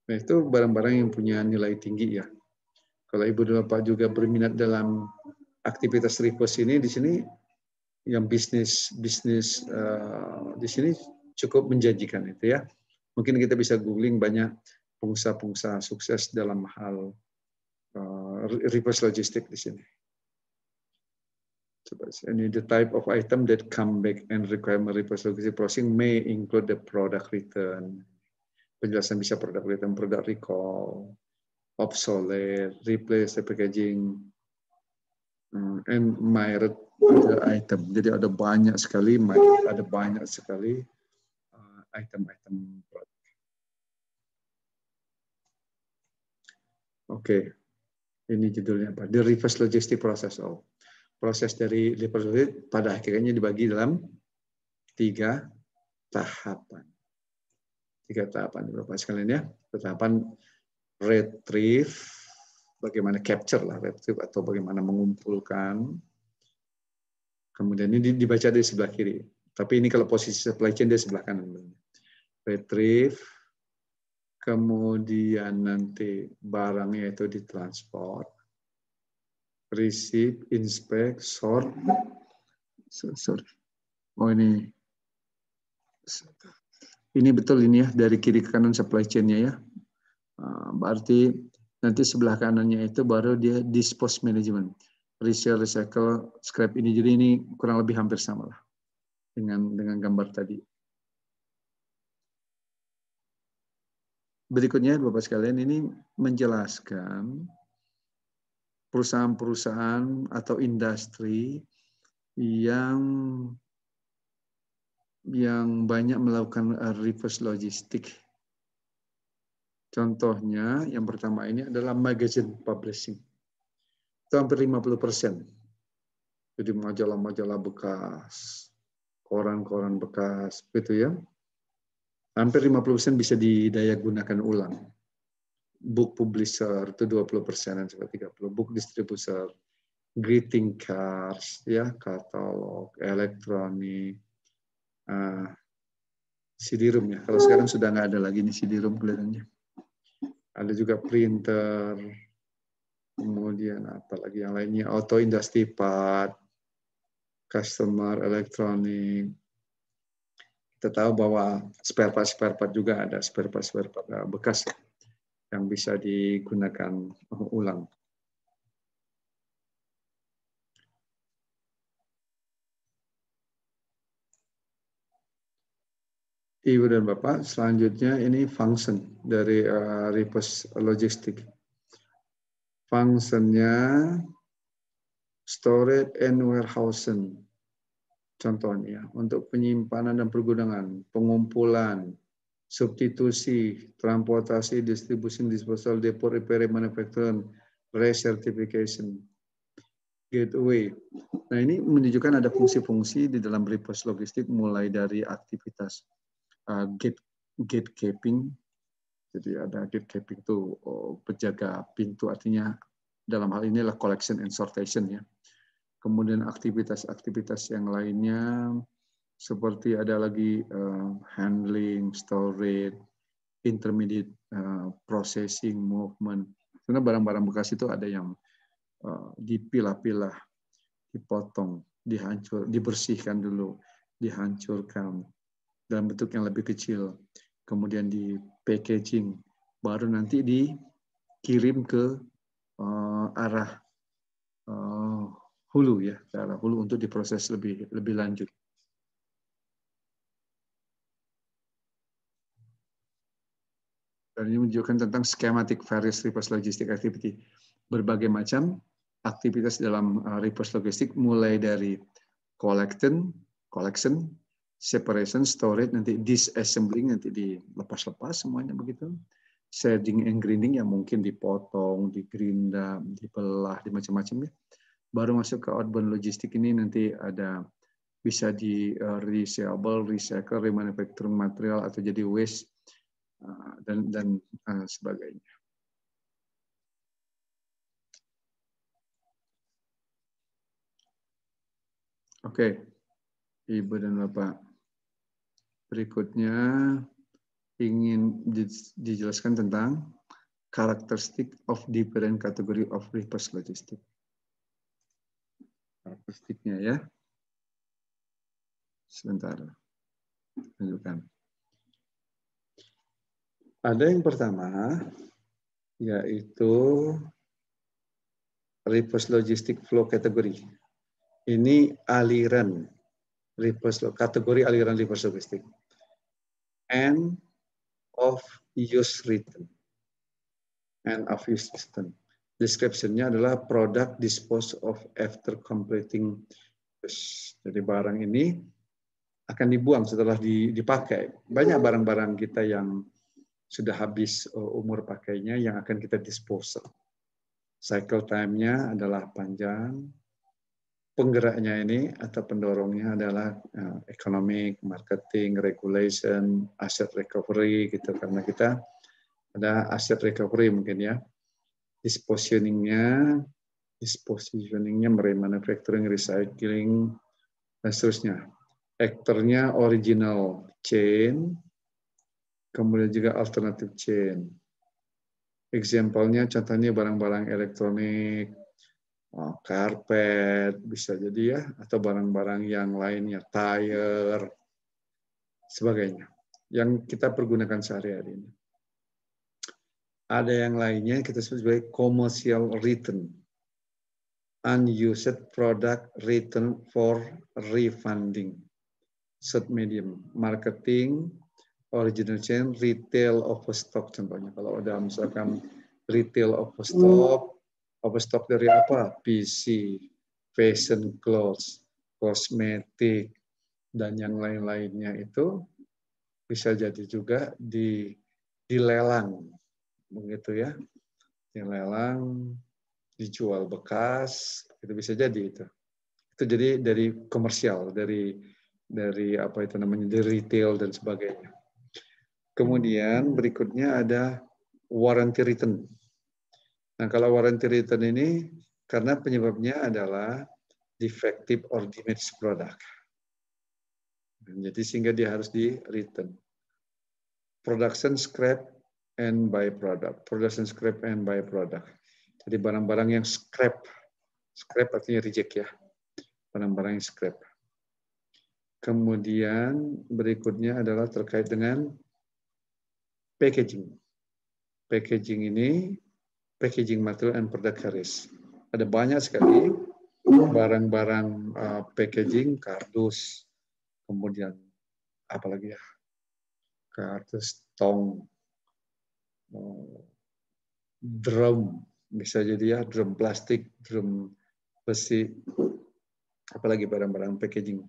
S1: Nah, itu barang-barang yang punya nilai tinggi ya. Kalau Ibu dan Bapak juga berminat dalam aktivitas repost ini, di sini yang bisnis di sini cukup menjanjikan itu ya. Mungkin kita bisa googling banyak pengusaha-pengusaha sukses dalam hal reverse logistik di sini. And the type of item that come back and require reverse logistic processing may include the product return. Penjelasan bisa product return, product recall, obsolete, replace the packaging, and mired the item. Jadi ada banyak sekali item-item produk. Oke, ini judulnya apa? The reverse logistic process. Proses dari reverse logistic pada akhirnya dibagi dalam 3 tahapan. 3 tahapan Bapak sekalian ya. Tahapan retrieve, bagaimana capture lah retrieve atau bagaimana mengumpulkan. Kemudian ini dibaca dari sebelah kiri. Tapi ini kalau posisi supply chain dia sebelah kanan. Retrieve, kemudian nanti barangnya itu ditransport, receive, inspect, sort. Sorry. Oh ini betul ini ya, dari kiri ke kanan supply chain-nya ya. Berarti nanti sebelah kanannya itu baru dia dispose management, resell, recycle, scrap ini. Jadi ini kurang lebih hampir sama lah dengan gambar tadi. Berikutnya Bapak sekalian, ini menjelaskan perusahaan-perusahaan atau industri yang banyak melakukan reverse logistik. Contohnya yang pertama ini adalah magazine publishing. Itu hampir 50%. Jadi majalah-majalah bekas, koran-koran bekas, gitu ya. Hampir 50% bisa didaya gunakan ulang. Book publisher itu 20%, sampai 30%. Book distributor, greeting cards, ya, katalog, elektronik, CD-ROM ya. Kalau sekarang sudah nggak ada lagi nih CD-ROM kelihatannya. Ada juga printer, kemudian apa lagi yang lainnya, auto industry part, customer elektronik. Kita tahu bahwa spare part juga ada, spare part bekas yang bisa digunakan ulang. Ibu dan Bapak, selanjutnya ini function dari reverse logistik. Functionnya storage and warehousing. Contohnya untuk penyimpanan dan pergudangan, pengumpulan, substitusi, transportasi, distribusi, disposal, depot, repair, manufacturing, recertification, gateway. Nah ini menunjukkan ada fungsi-fungsi di dalam reverse logistik, mulai dari aktivitas gatekeeping. Jadi ada gatekeeping itu penjaga pintu, artinya dalam hal ini adalah collection and sortation ya. Kemudian aktivitas-aktivitas yang lainnya seperti ada lagi handling, storage, intermediate processing, movement. Karena barang-barang bekas itu ada yang dipilah-pilah, dipotong, dibersihkan dulu, dihancurkan dalam bentuk yang lebih kecil, kemudian di packaging, baru nanti dikirim ke arah hulu ya, ke arah hulu untuk diproses lebih lanjut. Dan ini menunjukkan tentang schematic various reverse logistic activity, berbagai macam aktivitas dalam reverse logistik, mulai dari collection, separation, storage, nanti disassembling, nanti dilepas-lepas semuanya begitu, shading and grinding yang mungkin dipotong, digerindam, dibelah, di macam-macam ya. Baru masuk ke outbound logistik ini nanti ada bisa di reusable, recycle, remanufacturing material atau jadi waste dan sebagainya. Oke, Ibu dan Bapak. Berikutnya ingin dijelaskan tentang karakteristik of different category of reverse logistic. Karakteristiknya ya. Sebentar. Tunjukkan. Ada yang pertama, yaitu reverse logistic flow category. Ini aliran kategori aliran reverse logistic. End of use return. End of use return. Description-nya adalah product dispose of after completing use. Jadi barang ini akan dibuang setelah dipakai. Banyak barang-barang kita yang sudah habis umur pakainya yang akan kita dispose. Cycle time-nya adalah panjang. Penggeraknya ini atau pendorongnya adalah economic, marketing, regulation, asset recovery gitu, karena kita ada asset recovery mungkin ya. Dispositioningnya remanufacturing, recycling dan seterusnya. Actor-nya original chain, kemudian juga alternative chain. Example-nya contohnya barang-barang elektronik, karpet bisa jadi ya, atau barang-barang yang lainnya, tire, sebagainya, yang kita pergunakan sehari-hari ini. Ada yang lainnya kita sebut sebagai commercial return, unused product return for refunding. Third medium, marketing, original chain, retail overstock contohnya. Kalau ada misalkan retail overstock dari apa? PC, fashion clothes, kosmetik, dan yang lain-lainnya itu bisa jadi juga dilelang, begitu ya. Dilelang, dijual bekas, itu bisa jadi itu. Itu jadi dari komersial, dari apa itu namanya, dari retail dan sebagainya. Kemudian berikutnya ada warranty return. Nah, kalau warranty return ini karena penyebabnya adalah defective or damaged product. Jadi sehingga dia harus di return. Production scrap and byproduct. Production scrap and byproduct. Jadi barang-barang yang scrap. Scrap artinya reject ya. Barang-barang yang scrap. Kemudian berikutnya adalah terkait dengan packaging. Packaging ini, packaging material and product carriers. Ada banyak sekali barang-barang packaging, kardus, kemudian apalagi ya, kardus, tong, drum, bisa jadi ya, drum plastik, drum besi, apalagi barang-barang packaging.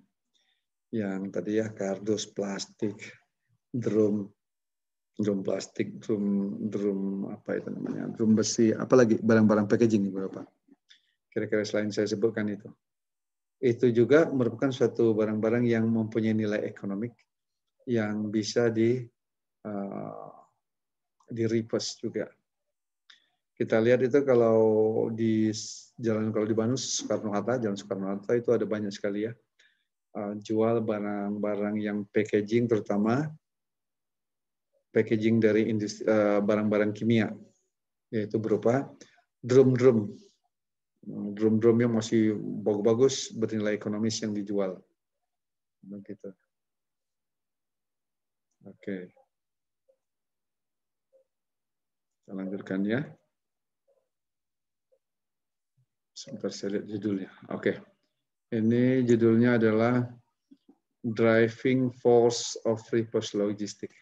S1: Yang tadi ya, kardus, plastik, drum plastik, drum apa itu namanya, drum besi, apalagi barang-barang packaging beberapa. Kira-kira selain saya sebutkan itu. Itu juga merupakan suatu barang-barang yang mempunyai nilai ekonomik yang bisa di reverse juga. Kita lihat itu kalau di Bandung, Jalan Soekarno-Hatta itu ada banyak sekali ya. Jual barang-barang yang packaging, terutama packaging dari industri barang-barang kimia, yaitu berupa drum yang masih bagus, bernilai ekonomis yang dijual. Begitu. Oke. Kita lanjutkan ya. Sebentar saya lihat judulnya. Oke. Ini judulnya adalah Driving Force of Reverse Logistics.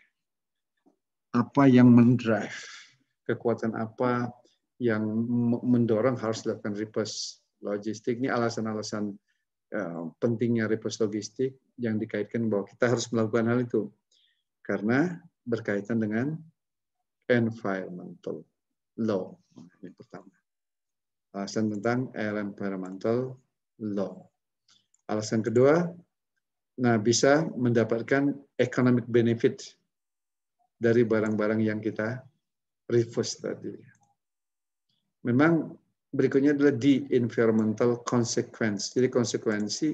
S1: Apa yang mendrive? Kekuatan apa yang mendorong harus dilakukan reverse logistik? Ini alasan-alasan pentingnya reverse logistik yang dikaitkan bahwa kita harus melakukan hal itu karena berkaitan dengan environmental law. Ini pertama. Alasan tentang environmental law. Alasan kedua, nah bisa mendapatkan economic benefit dari barang-barang yang kita reverse tadi. Memang berikutnya adalah the environmental consequence. Jadi konsekuensi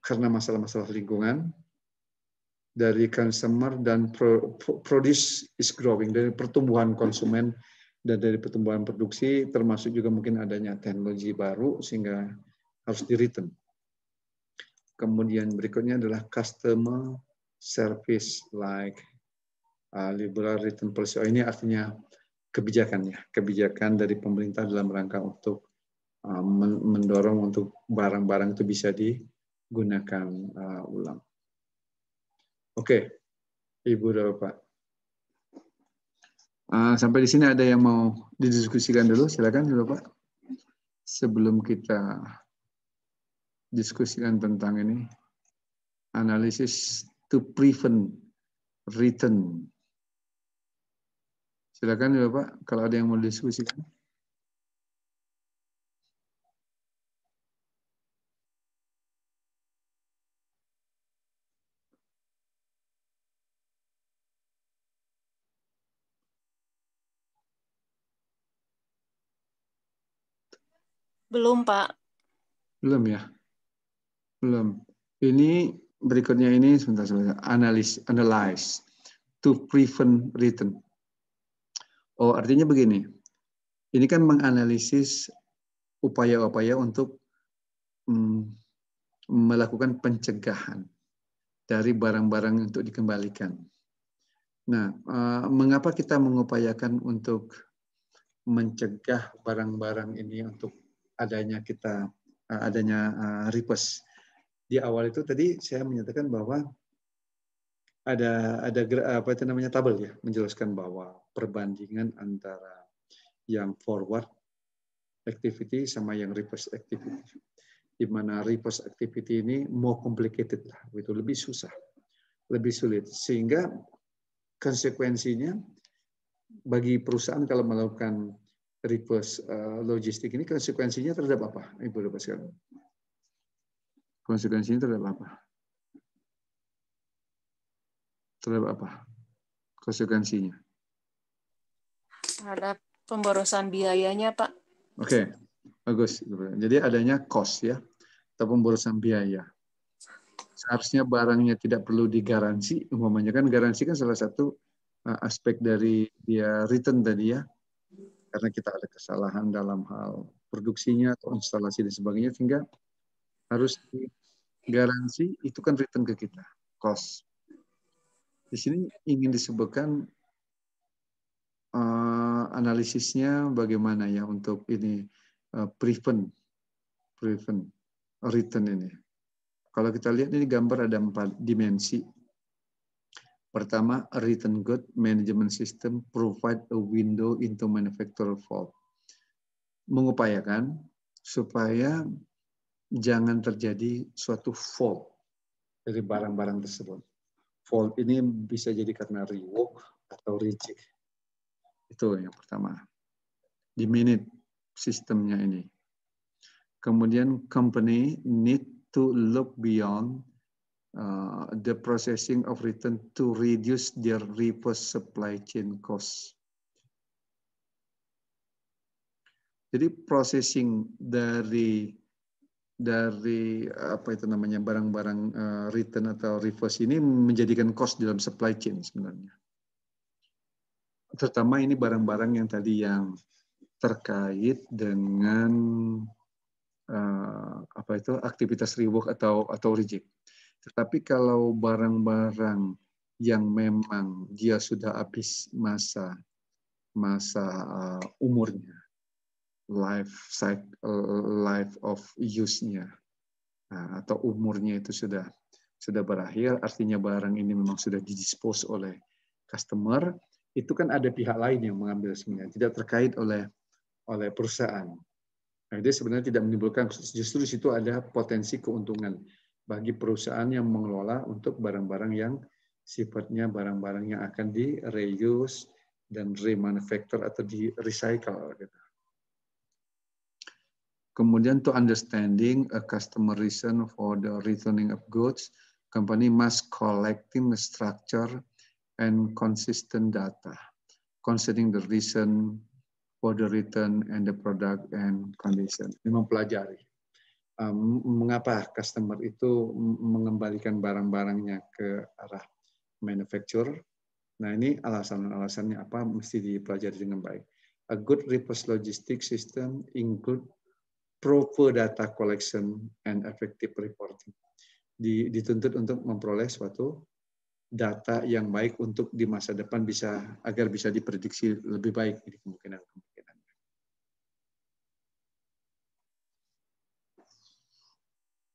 S1: karena masalah-masalah lingkungan dari consumer dan produce is growing, dari pertumbuhan konsumen dan dari pertumbuhan produksi, termasuk juga mungkin adanya teknologi baru sehingga harus di-return. Kemudian berikutnya adalah customer service like liberal return policy. Ini artinya kebijakan dari pemerintah dalam rangka untuk mendorong untuk barang-barang itu bisa digunakan ulang. Oke, Ibu dan Bapak. Sampai di sini ada yang mau didiskusikan dulu, silakan Bapak. Sebelum kita diskusikan tentang ini, analisis to prevent return. Silakan Bapak, kalau ada yang mau didiskusikan.
S4: Belum, Pak.
S1: Belum ya? Belum. Ini berikutnya ini sebentar. Analyze to prevent return. Oh, artinya begini. Ini kan menganalisis upaya-upaya untuk melakukan pencegahan dari barang-barang untuk dikembalikan. Nah, mengapa kita mengupayakan untuk mencegah barang-barang ini untuk adanya reverse? Di awal itu tadi saya menyatakan bahwa ada tabel ya, menjelaskan bahwa perbandingan antara yang forward activity sama yang reverse activity. Di mana reverse activity ini more complicated lah, itu lebih susah, lebih sulit, sehingga konsekuensinya bagi perusahaan kalau melakukan reverse logistik ini, konsekuensinya terhadap apa, Ibu Bapak sekalian? Konsekuensinya terhadap apa? Terhadap apa? Konsekuensinya?
S4: Terhadap pemborosan biayanya, Pak.
S1: Oke, bagus. Jadi adanya cost ya, atau pemborosan biaya. Seharusnya barangnya tidak perlu digaransi, umpamanya kan garansi kan salah satu aspek dari dia return tadi ya, karena kita ada kesalahan dalam hal produksinya atau instalasi dan sebagainya, sehingga harus digaransi, itu kan return ke kita, cost. Di sini ingin disebutkan analisisnya bagaimana ya untuk ini prevent return ini. Kalau kita lihat ini gambar ada 4 dimensi. Pertama, a return good management system provide a window into manufacturer fault. Mengupayakan supaya jangan terjadi suatu fault dari barang-barang tersebut. Fault ini bisa jadi karena rework atau reject. Itu yang pertama. Di minute sistemnya ini. Kemudian company need to look beyond the processing of return to reduce their reverse supply chain cost. Jadi processing dari apa itu namanya barang-barang return atau reverse ini menjadikan cost dalam supply chain sebenarnya. Terutama ini barang-barang yang tadi yang terkait dengan aktivitas rework atau reject. Tetapi kalau barang-barang yang memang dia sudah habis masa umurnya, life of use-nya, atau umurnya itu sudah berakhir, artinya barang ini memang sudah didispose oleh customer, itu kan ada pihak lain yang mengambil sebenarnya, tidak terkait oleh perusahaan. Nah, itu sebenarnya tidak menimbulkan, justru di situ ada potensi keuntungan bagi perusahaan yang mengelola untuk barang-barang yang sifatnya barang-barang yang akan di-reuse dan remanufacture atau di-recycle. Gitu. Kemudian to understanding a customer reason for the returning of goods, company must collecting the structure and consistent data concerning the reason for the return and the product and condition. Ini mempelajari mengapa customer itu mengembalikan barang-barangnya ke arah manufacturer. Nah, ini alasan-alasannya apa mesti dipelajari dengan baik. A good reverse logistics system include proper data collection and effective reporting. Dituntut untuk memperoleh suatu data yang baik untuk di masa depan agar bisa diprediksi lebih baik di kemungkinan-kemungkinan.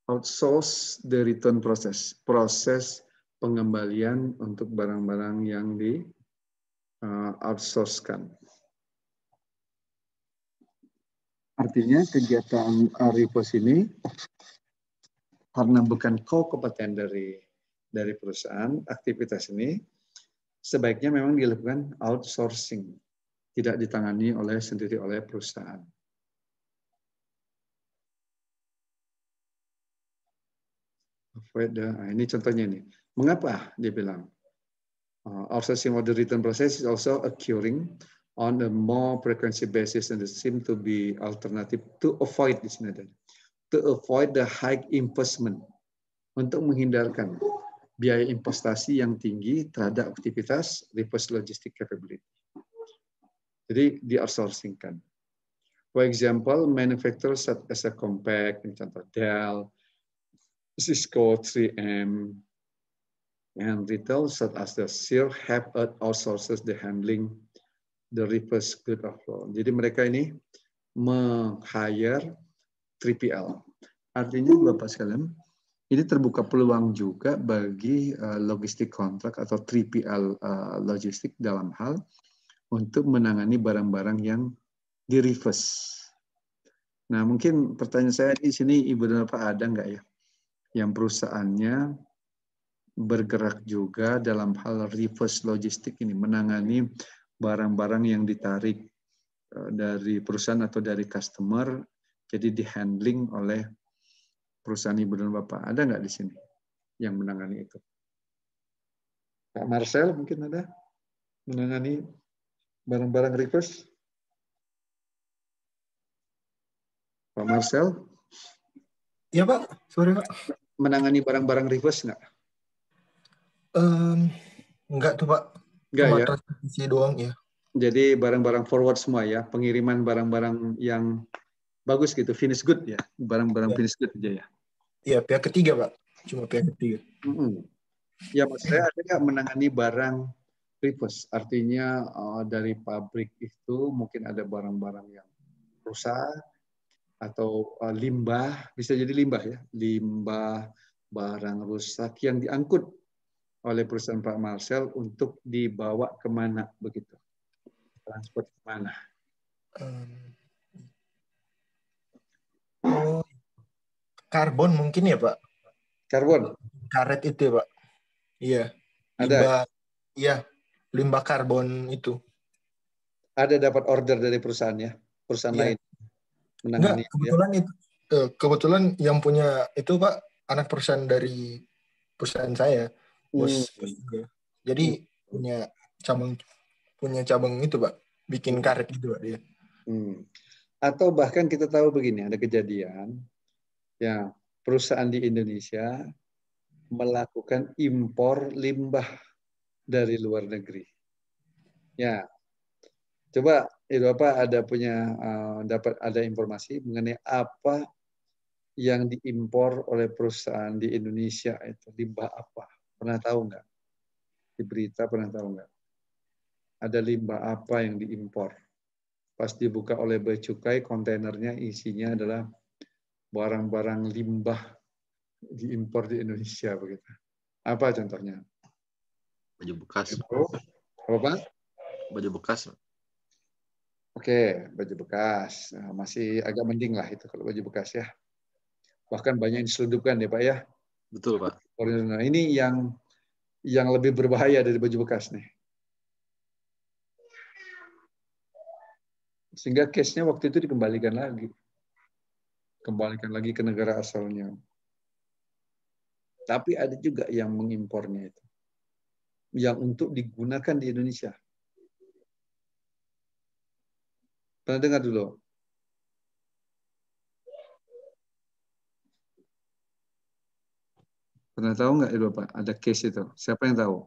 S1: Outsource the return process, proses pengembalian untuk barang-barang yang di outsource-kan. Artinya kegiatan reverse ini karena bukan core kompeten dari perusahaan, aktivitas ini sebaiknya memang dilakukan outsourcing, tidak ditangani sendiri oleh perusahaan. Ini contohnya ini. Mengapa dia bilang outsourcing of the return process is also occurring on a more frequency basis and it seem to be alternative to avoid this matter. To avoid the high investment, untuk menghindarkan biaya investasi yang tinggi terhadap aktivitas reverse logistic capability. Jadi di outsourcing-kan. For example, manufacturers such as a Compaq, contoh Dell, Cisco, 3M, and retail such as the Sears have outsources the handling the reverse good of flow. Jadi mereka ini meng-hire 3PL. Artinya Bapak sekalian, ini terbuka peluang juga bagi logistik kontrak atau 3PL logistik dalam hal untuk menangani barang-barang yang di reverse. Nah, mungkin pertanyaan saya di sini Ibu dan Bapak ada nggak ya yang perusahaannya bergerak juga dalam hal reverse logistik ini, menangani barang-barang yang ditarik dari perusahaan atau dari customer, jadi di-handling oleh perusahaan Ibu dan Bapak. Ada nggak di sini yang menangani itu? Pak Marcel mungkin ada menangani barang-barang reverse? Pak Marcel?
S8: Iya Pak, sorry Pak.
S1: Menangani barang-barang reverse nggak?
S8: Enggak tuh Pak.
S1: Enggak
S8: Cuma
S1: ya?
S8: transmisi doang ya.
S1: Jadi barang-barang forward semua ya, pengiriman barang-barang yang bagus gitu, finish good ya, barang-barang finish good aja ya.
S8: Iya, pihak ketiga Pak, cuma pihak ketiga.
S1: Ya maksud saya ada nggak menangani barang reverse, artinya dari pabrik itu mungkin ada barang-barang yang rusak atau limbah, bisa jadi limbah ya, limbah barang rusak yang diangkut oleh perusahaan Pak Marcel untuk dibawa kemana begitu. Transport kemana?
S8: Karbon mungkin ya Pak?
S1: Karbon?
S8: Karet itu ya Pak? Iya. Limbah, iya. Limbah karbon itu.
S1: Ada dapat order dari perusahaan ya? Perusahaan lain?
S8: Menangani. Enggak, kebetulan ya? Itu. Kebetulan yang punya itu Pak, anak perusahaan dari perusahaan saya. Bos juga. Jadi punya cabang itu Pak, bikin karet gitu Pak dia.
S1: Atau bahkan kita tahu begini, ada kejadian ya perusahaan di Indonesia melakukan impor limbah dari luar negeri. Ya, coba Bapak dapat ada informasi mengenai apa yang diimpor oleh perusahaan di Indonesia itu limbah apa? Pernah tahu nggak? Di berita pernah tahu nggak? Ada limbah apa yang diimpor? Pas dibuka oleh Bea Cukai, kontainernya isinya adalah barang-barang limbah diimpor di Indonesia begitu. Apa contohnya?
S7: Baju bekas.
S1: Apa Pak?
S7: Baju bekas.
S1: Oke, baju bekas. Nah, masih agak mending lah itu kalau baju bekas ya. Bahkan banyak yang diselundupkan ya Pak ya.
S7: Betul Pak.
S1: Nah, ini yang yang lebih berbahaya dari baju bekas nih. Sehingga case-nya waktu itu dikembalikan lagi. Kembalikan lagi ke negara asalnya. Tapi ada juga yang mengimpornya itu. Yang untuk digunakan di Indonesia. Pernah dengar dulu? Pernah tahu nggak itu Pak? Ada case itu. Siapa yang tahu?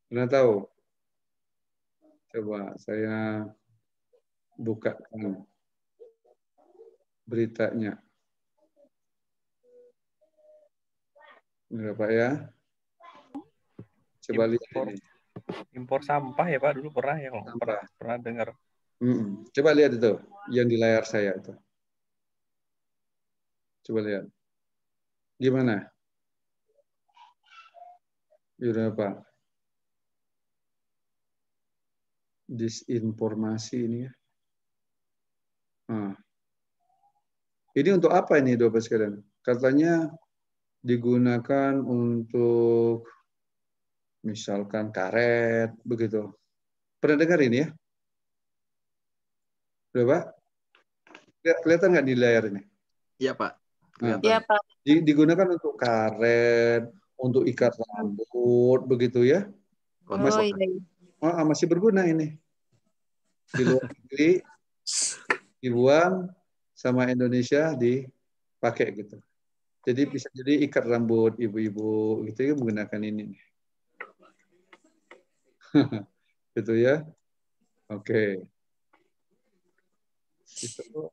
S1: Pernah tahu? Coba saya bukakan beritanya. Enggak Pak ya? Coba lihat ini.
S2: Impor sampah ya Pak, dulu pernah ya kalau pernah dengar.
S1: Coba lihat itu yang di layar saya itu. Coba lihat. Gimana? Gimana Pak? Disinformasi ini ya. Ini untuk apa ini Bapak sekalian? Katanya digunakan untuk misalkan karet begitu. Pernah dengar ini ya? Udah Pak? Kelihatan nggak di layar ini?
S7: Iya Pak.
S4: Iya Pak.
S1: Digunakan untuk karet, untuk ikat rambut begitu ya? Masih berguna ini. Di luar negeri dibuang sama Indonesia dipakai gitu. Jadi bisa jadi ikat rambut ibu-ibu gitu ya menggunakan ini. Gitu ya. Oke. Itu.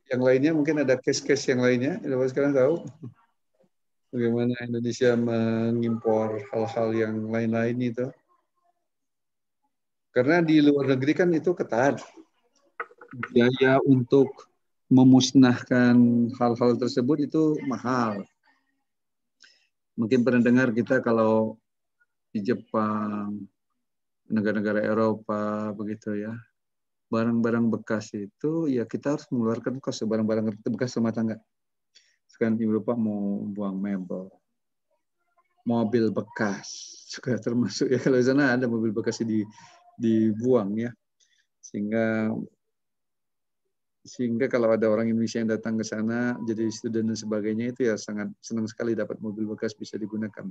S1: Yang lainnya mungkin ada case-case yang lainnya. Bapak sekarang tahu bagaimana Indonesia mengimpor hal-hal yang lain-lain itu. Karena di luar negeri kan itu ketat. Biaya untuk memusnahkan hal-hal tersebut itu mahal. Mungkin pernah dengar kita kalau di Jepang, negara-negara Eropa begitu ya, barang-barang bekas itu ya kita harus mengeluarkan kos barang-barang bekas rumah tangga. Sekarang di Eropa mau buang mebel, mobil bekas juga termasuk ya, kalau di sana ada mobil bekas dibuang ya, sehingga kalau ada orang Indonesia yang datang ke sana jadi student dan sebagainya itu ya sangat senang sekali dapat mobil bekas bisa digunakan.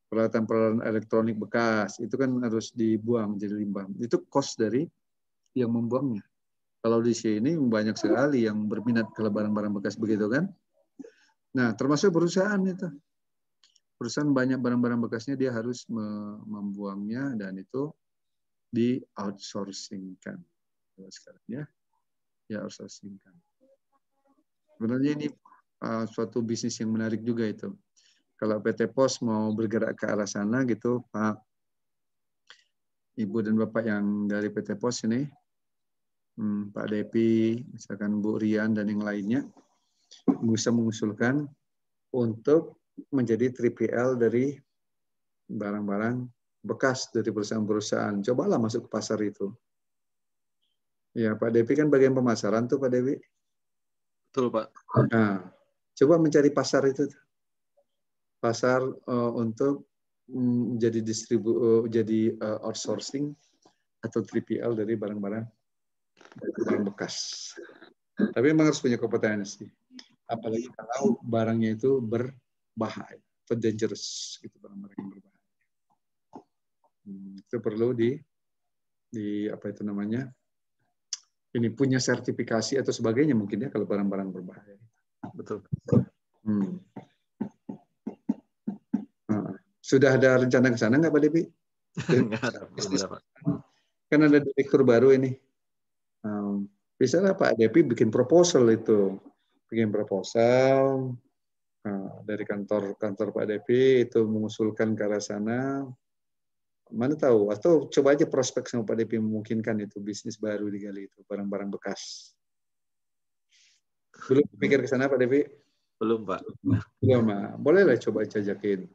S1: Peralatan-peralatan elektronik bekas itu kan harus dibuang jadi limbah. Itu cost dari yang membuangnya. Kalau di sini banyak sekali yang berminat kalau barang-barang bekas begitu kan. Nah, termasuk perusahaan itu. Perusahaan banyak barang-barang bekasnya dia harus membuangnya dan itu di outsourcing-kan. Sekarang ya outsourcing-kan. Sebenarnya ini suatu bisnis yang menarik juga itu. Kalau PT Pos mau bergerak ke arah sana gitu, Pak, Ibu dan Bapak yang dari PT Pos ini, Pak Depi, misalkan Bu Rian dan yang lainnya, bisa mengusulkan untuk menjadi 3PL dari barang-barang bekas dari perusahaan-perusahaan. Cobalah masuk ke pasar itu. Ya, Pak Depi kan bagian pemasaran tuh, Pak Depi.
S7: Betul, Pak.
S1: Nah, coba mencari pasar itu. Pasar untuk jadi jadi outsourcing atau 3PL dari barang-barang bekas. Tapi memang harus punya kompetensi. Apalagi kalau barangnya itu berbahaya, atau dangerous, gitu, barang-barang yang berbahaya. Itu perlu di apa itu namanya? Ini punya sertifikasi atau sebagainya mungkin ya kalau barang-barang berbahaya.
S7: Betul.
S1: Sudah ada rencana ke sana nggak Pak Depi?
S7: Nggak ada, belum ada, Pak.
S1: Kan ada direktur baru ini. Bisa lah Pak Depi bikin proposal itu. Bikin proposal dari kantor Pak Depi itu mengusulkan ke arah sana. Mana tahu, atau coba aja prospek sama Pak Depi memungkinkan itu bisnis baru digali itu, barang-barang bekas. Belum pikir ke sana Pak Depi?
S7: Belum, Pak.
S1: Belum, boleh lah coba jajakin.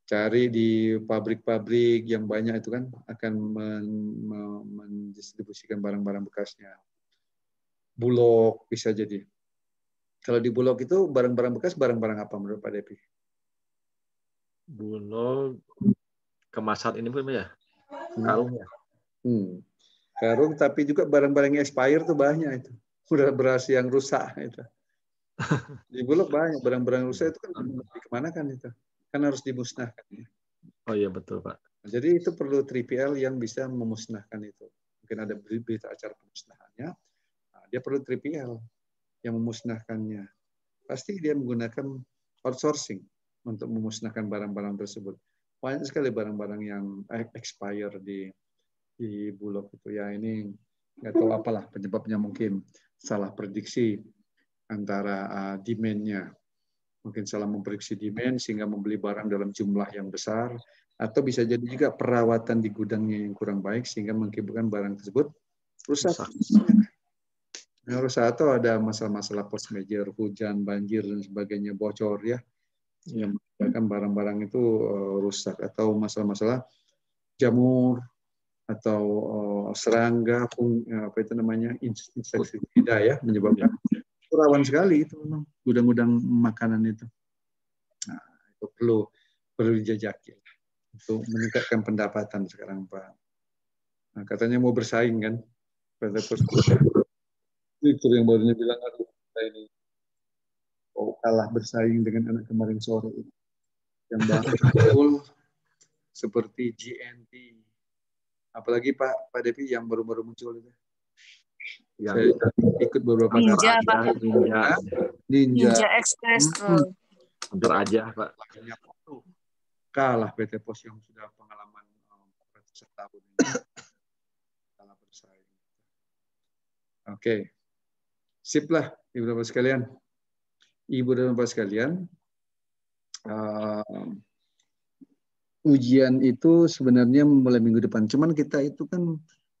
S1: Cari di pabrik-pabrik yang banyak itu kan akan mendistribusikan barang-barang bekasnya. Bulog bisa jadi. Kalau di Bulog itu barang-barang bekas, barang-barang apa menurut Pak Depi?
S7: Bulog kemasan ini pun ya, karung ya.
S1: Karung, tapi juga barang-barang yang expired tuh banyak itu. Udah beras yang rusak itu. Di Bulog banyak barang-barang rusak itu kan kemana kan itu? Kan harus dimusnahkan. Ya.
S7: Oh iya betul Pak.
S1: Jadi itu perlu 3PL yang bisa memusnahkan itu. Mungkin ada berita acara pemusnahannya. Nah, dia perlu 3PL yang memusnahkannya. Pasti dia menggunakan outsourcing untuk memusnahkan barang-barang tersebut. Banyak sekali barang-barang yang expire di Bulog itu. Ya ini nggak tahu apalah penyebabnya, mungkin salah prediksi antara demand-nya. Mungkin salah memprediksi demand sehingga membeli barang dalam jumlah yang besar, atau bisa jadi juga perawatan di gudangnya yang kurang baik sehingga mengakibatkan barang tersebut rusak. Nah, rusak atau ada masalah-masalah post major, hujan, banjir dan sebagainya, bocor ya, yang menyebabkan barang-barang itu rusak, atau masalah-masalah jamur atau serangga, apa itu namanya, insektisida ya, menyebabkan rawan sekali itu memang gudang-gudang makanan itu. Nah, itu perlu dijajaki untuk meningkatkan pendapatan sekarang Pak. Nah, katanya mau bersaing kan, pada itu yang barunya bilang aduh kita ini kalah bersaing dengan anak kemarin sore itu yang baru seperti GNT, apalagi Pak Depi yang baru-baru muncul itu. Saya ikut beberapa
S4: Ninja, Pak. Ninja Express.
S7: Hampir aja, Pak.
S1: Kalah PT Pos yang sudah pengalaman ratusan tahun ini. Kalah bersaing. Oke. Sip lah, Ibu dan Bapak sekalian. Ibu dan Bapak sekalian, ujian itu sebenarnya mulai minggu depan. Cuman kita itu kan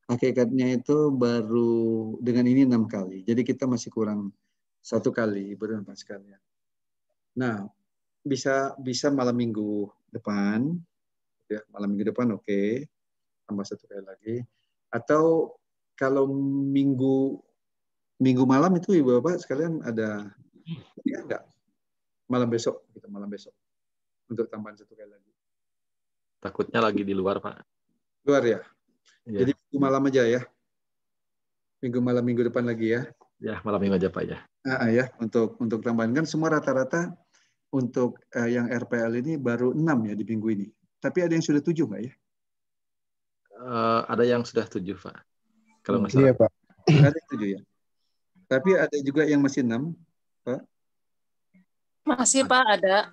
S1: hakikatnya itu baru dengan ini 6 kali. Jadi kita masih kurang 1 kali, Ibu dan Bapak sekalian. Nah, bisa malam minggu depan, ya malam minggu depan oke, tambah 1 kali lagi. Atau kalau minggu malam itu Ibu Bapak sekalian ada ya enggak? Malam besok untuk tambahan 1 kali lagi.
S7: Takutnya lagi di luar, Pak.
S1: Luar ya?
S7: Ya.
S1: Jadi minggu malam aja ya. Minggu depan lagi ya.
S7: Ya, malam minggu aja Pak ya.
S1: Ya, untuk tambahan kan semua rata-rata untuk yang RPL ini baru 6 ya di minggu ini. Tapi ada yang sudah 7 nggak ya?
S7: Ada yang sudah 7 Pak. Kalau nggak salah.
S8: Iya Pak.
S1: Ada yang 7 ya. Tapi ada juga yang masih 6, Pak.
S4: Masih Pak ada.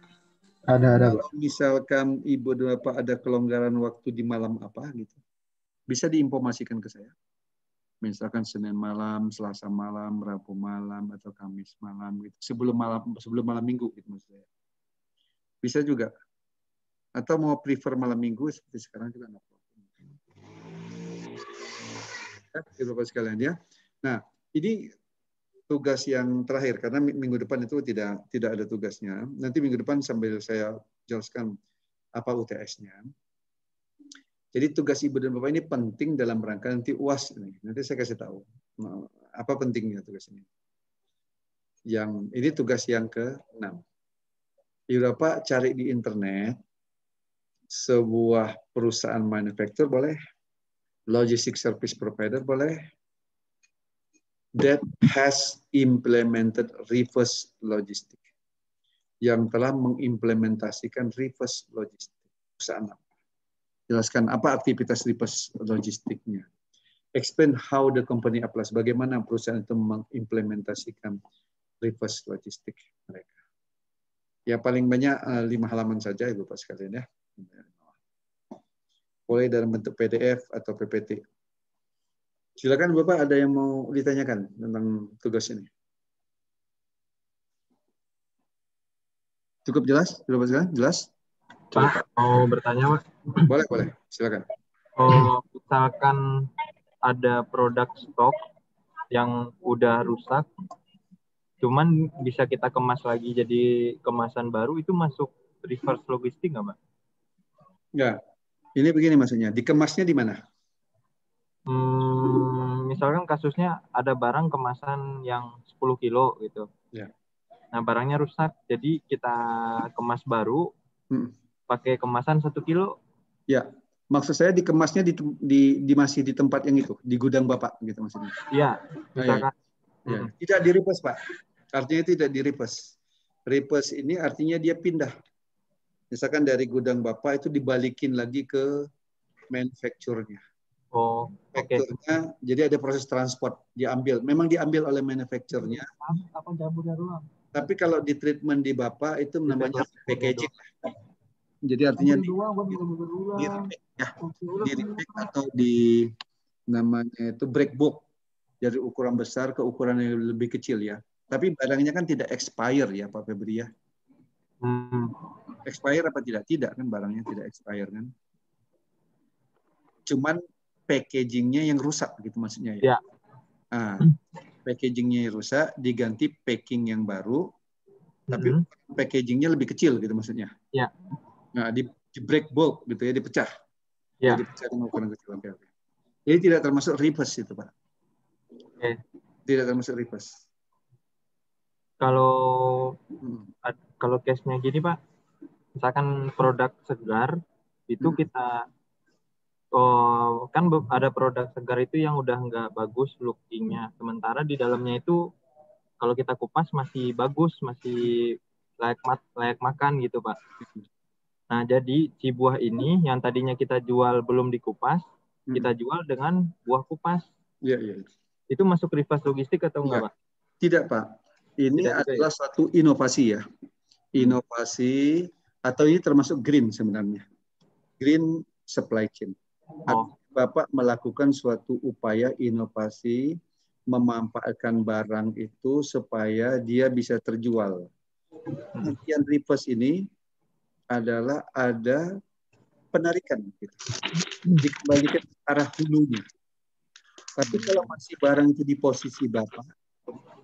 S8: Ada
S1: Kalau misalkan Ibu dan Bapak ada kelonggaran waktu di malam apa gitu, bisa diinformasikan ke saya. Misalkan Senin malam, Selasa malam, Rabu malam, atau Kamis malam gitu. Sebelum malam Minggu gitu maksud saya. Bisa juga. Atau mau prefer malam Minggu seperti sekarang juga nggak apa-apa. Ya, Bapak sekalian ya. Nah, ini tugas yang terakhir karena minggu depan itu tidak ada tugasnya. Nanti minggu depan sambil saya jelaskan apa UTS-nya. Jadi tugas Ibu dan Bapak ini penting dalam rangka nanti UAS ini. Nanti saya kasih tahu apa pentingnya tugas ini. Yang ini tugas yang ke-6. Ibu Bapak cari di internet sebuah perusahaan manufaktur boleh, logistic service provider boleh, that has implemented reverse logistic, yang telah mengimplementasikan reverse logistic. Perusahaan apa? Jelaskan apa aktivitas reverse logistiknya. Explain how the company applies. Bagaimana perusahaan itu mengimplementasikan reverse logistik mereka. Ya paling banyak 5 halaman saja Ibu Bapak sekalian ya. Boleh dalam bentuk PDF atau PPT. Silakan Bapak, ada yang mau ditanyakan tentang tugas ini? Cukup jelas? Bapak sekalian? Jelas?
S9: Pak, mau bertanya, Pak?
S1: Boleh. Silakan.
S9: Misalkan ada produk stok yang udah rusak, cuman bisa kita kemas lagi jadi kemasan baru, itu masuk reverse logistik nggak, Pak?
S1: Ya, ini begini maksudnya. Dikemasnya di mana?
S9: Misalkan kasusnya ada barang kemasan yang 10 kilo gitu.
S1: Ya.
S9: Nah, barangnya rusak, jadi kita kemas baru, pakai kemasan 1 kilo.
S1: Ya, maksud saya dikemasnya masih di tempat yang itu, di gudang Bapak gitu maksudnya.
S9: Iya, misalkan.
S1: Ya. Tidak di-reverse, Pak. Artinya tidak di-reverse. Reverse ini artinya dia pindah. Misalkan dari gudang Bapak itu dibalikin lagi ke manufacturer-nya.
S9: Oh,
S1: Manufacturer-nya, jadi ada proses transport, diambil. Memang diambil oleh manufacturer-nya. Tapi kalau di treatment di Bapak itu namanya packaging. Jadi artinya di repack atau di namanya itu break bulk dari ukuran besar ke ukuran yang lebih kecil ya. Tapi barangnya kan tidak expire ya Pak Febri ya. Expire apa tidak? Tidak kan, barangnya tidak expire kan. Cuman packagingnya yang rusak gitu maksudnya ya. Nah, packagingnya yang rusak diganti packing yang baru, tapi packagingnya lebih kecil gitu maksudnya.
S9: Ya.
S1: Nah, di break bulk gitu ya, dipecah.
S9: Ya.
S1: Dipecah dengan ukuran kecil. Oke. Jadi tidak termasuk reverse itu Pak. Tidak termasuk reverse.
S9: Kalau case-nya gini Pak, misalkan produk segar itu kita kan ada produk segar itu yang udah nggak bagus lookingnya, sementara di dalamnya itu kalau kita kupas masih bagus, masih layak makan gitu Pak. Nah, jadi si buah ini yang tadinya kita jual belum dikupas, kita jual dengan buah kupas.
S1: Iya.
S9: Itu masuk reverse logistik atau enggak Pak?
S1: Tidak Pak. Ini adalah suatu inovasi ya. Inovasi atau ini termasuk green sebenarnya. Green supply chain. Bapak melakukan suatu upaya inovasi memanfaatkan barang itu supaya dia bisa terjual. Kemudian reverse ini adalah ada penarikan gitu. Dikembalikan ke arah hulunya. Tapi kalau masih barang itu di posisi Bapak,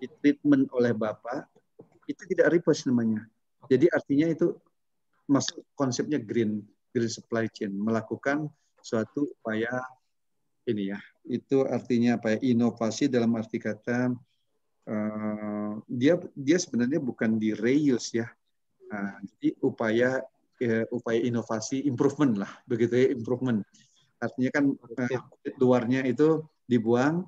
S1: di treatment oleh Bapak, itu tidak reverse namanya. Jadi artinya itu masuk konsepnya green supply chain, melakukan suatu upaya ini ya. Itu artinya apa ya? Inovasi dalam arti kata dia sebenarnya bukan di reuse ya. Jadi upaya inovasi improvement lah, begitu ya, improvement. Artinya kan luarnya itu dibuang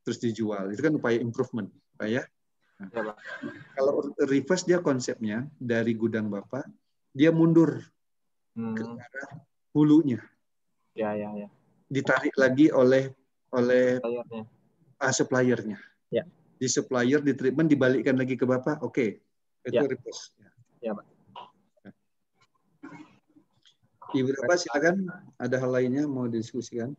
S1: terus dijual. Itu kan upaya improvement, Pak ya. Nah, kalau reverse dia konsepnya dari gudang Bapak, dia mundur ke arah hulunya.
S9: Ya.
S1: Ditarik lagi oleh suppliernya.
S9: Ya.
S1: Di supplier, di treatment, dibalikkan lagi ke Bapak. Oke. Itu reverse.
S9: Ya, Pak.
S1: Ibu Bapak silakan, ada hal lainnya mau didiskusikan?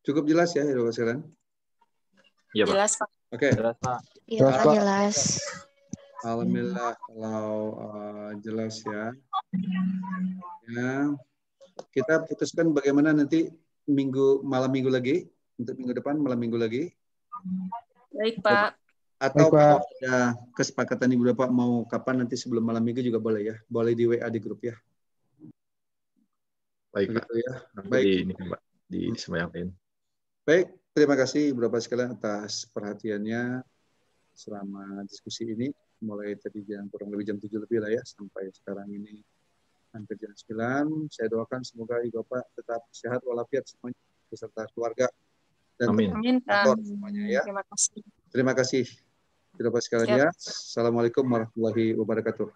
S1: Cukup jelas ya, Bapak sekalian?
S2: Iya, Pak.
S4: Jelas, Pak.
S1: Oke.
S9: Jelas, Pak.
S6: Iya, Pak, jelas.
S1: Alhamdulillah kalau jelas ya. Ya. Kita putuskan bagaimana nanti malam minggu lagi, untuk minggu depan malam minggu lagi.
S4: Baik, Pak.
S1: Atau kalau ada kesepakatan Ibu Bapak mau kapan nanti sebelum malam minggu juga boleh ya. Boleh di WA di grup ya.
S7: Baik,
S1: begitu
S7: Pak.
S1: Ya. Baik.
S7: Pak, disemayangin.
S1: Baik, terima kasih Ibu Bapak sekalian atas perhatiannya selama diskusi ini. Mulai tadi kurang lebih jam 7 lebih lah ya, sampai sekarang ini hampir jam 9. Saya doakan semoga Ibu Bapak tetap sehat walafiat semuanya beserta keluarga dan kantor semuanya ya.
S4: Terima kasih.
S1: Terima kasih Ibu Bapak sekalian ya. Assalamualaikum warahmatullahi wabarakatuh.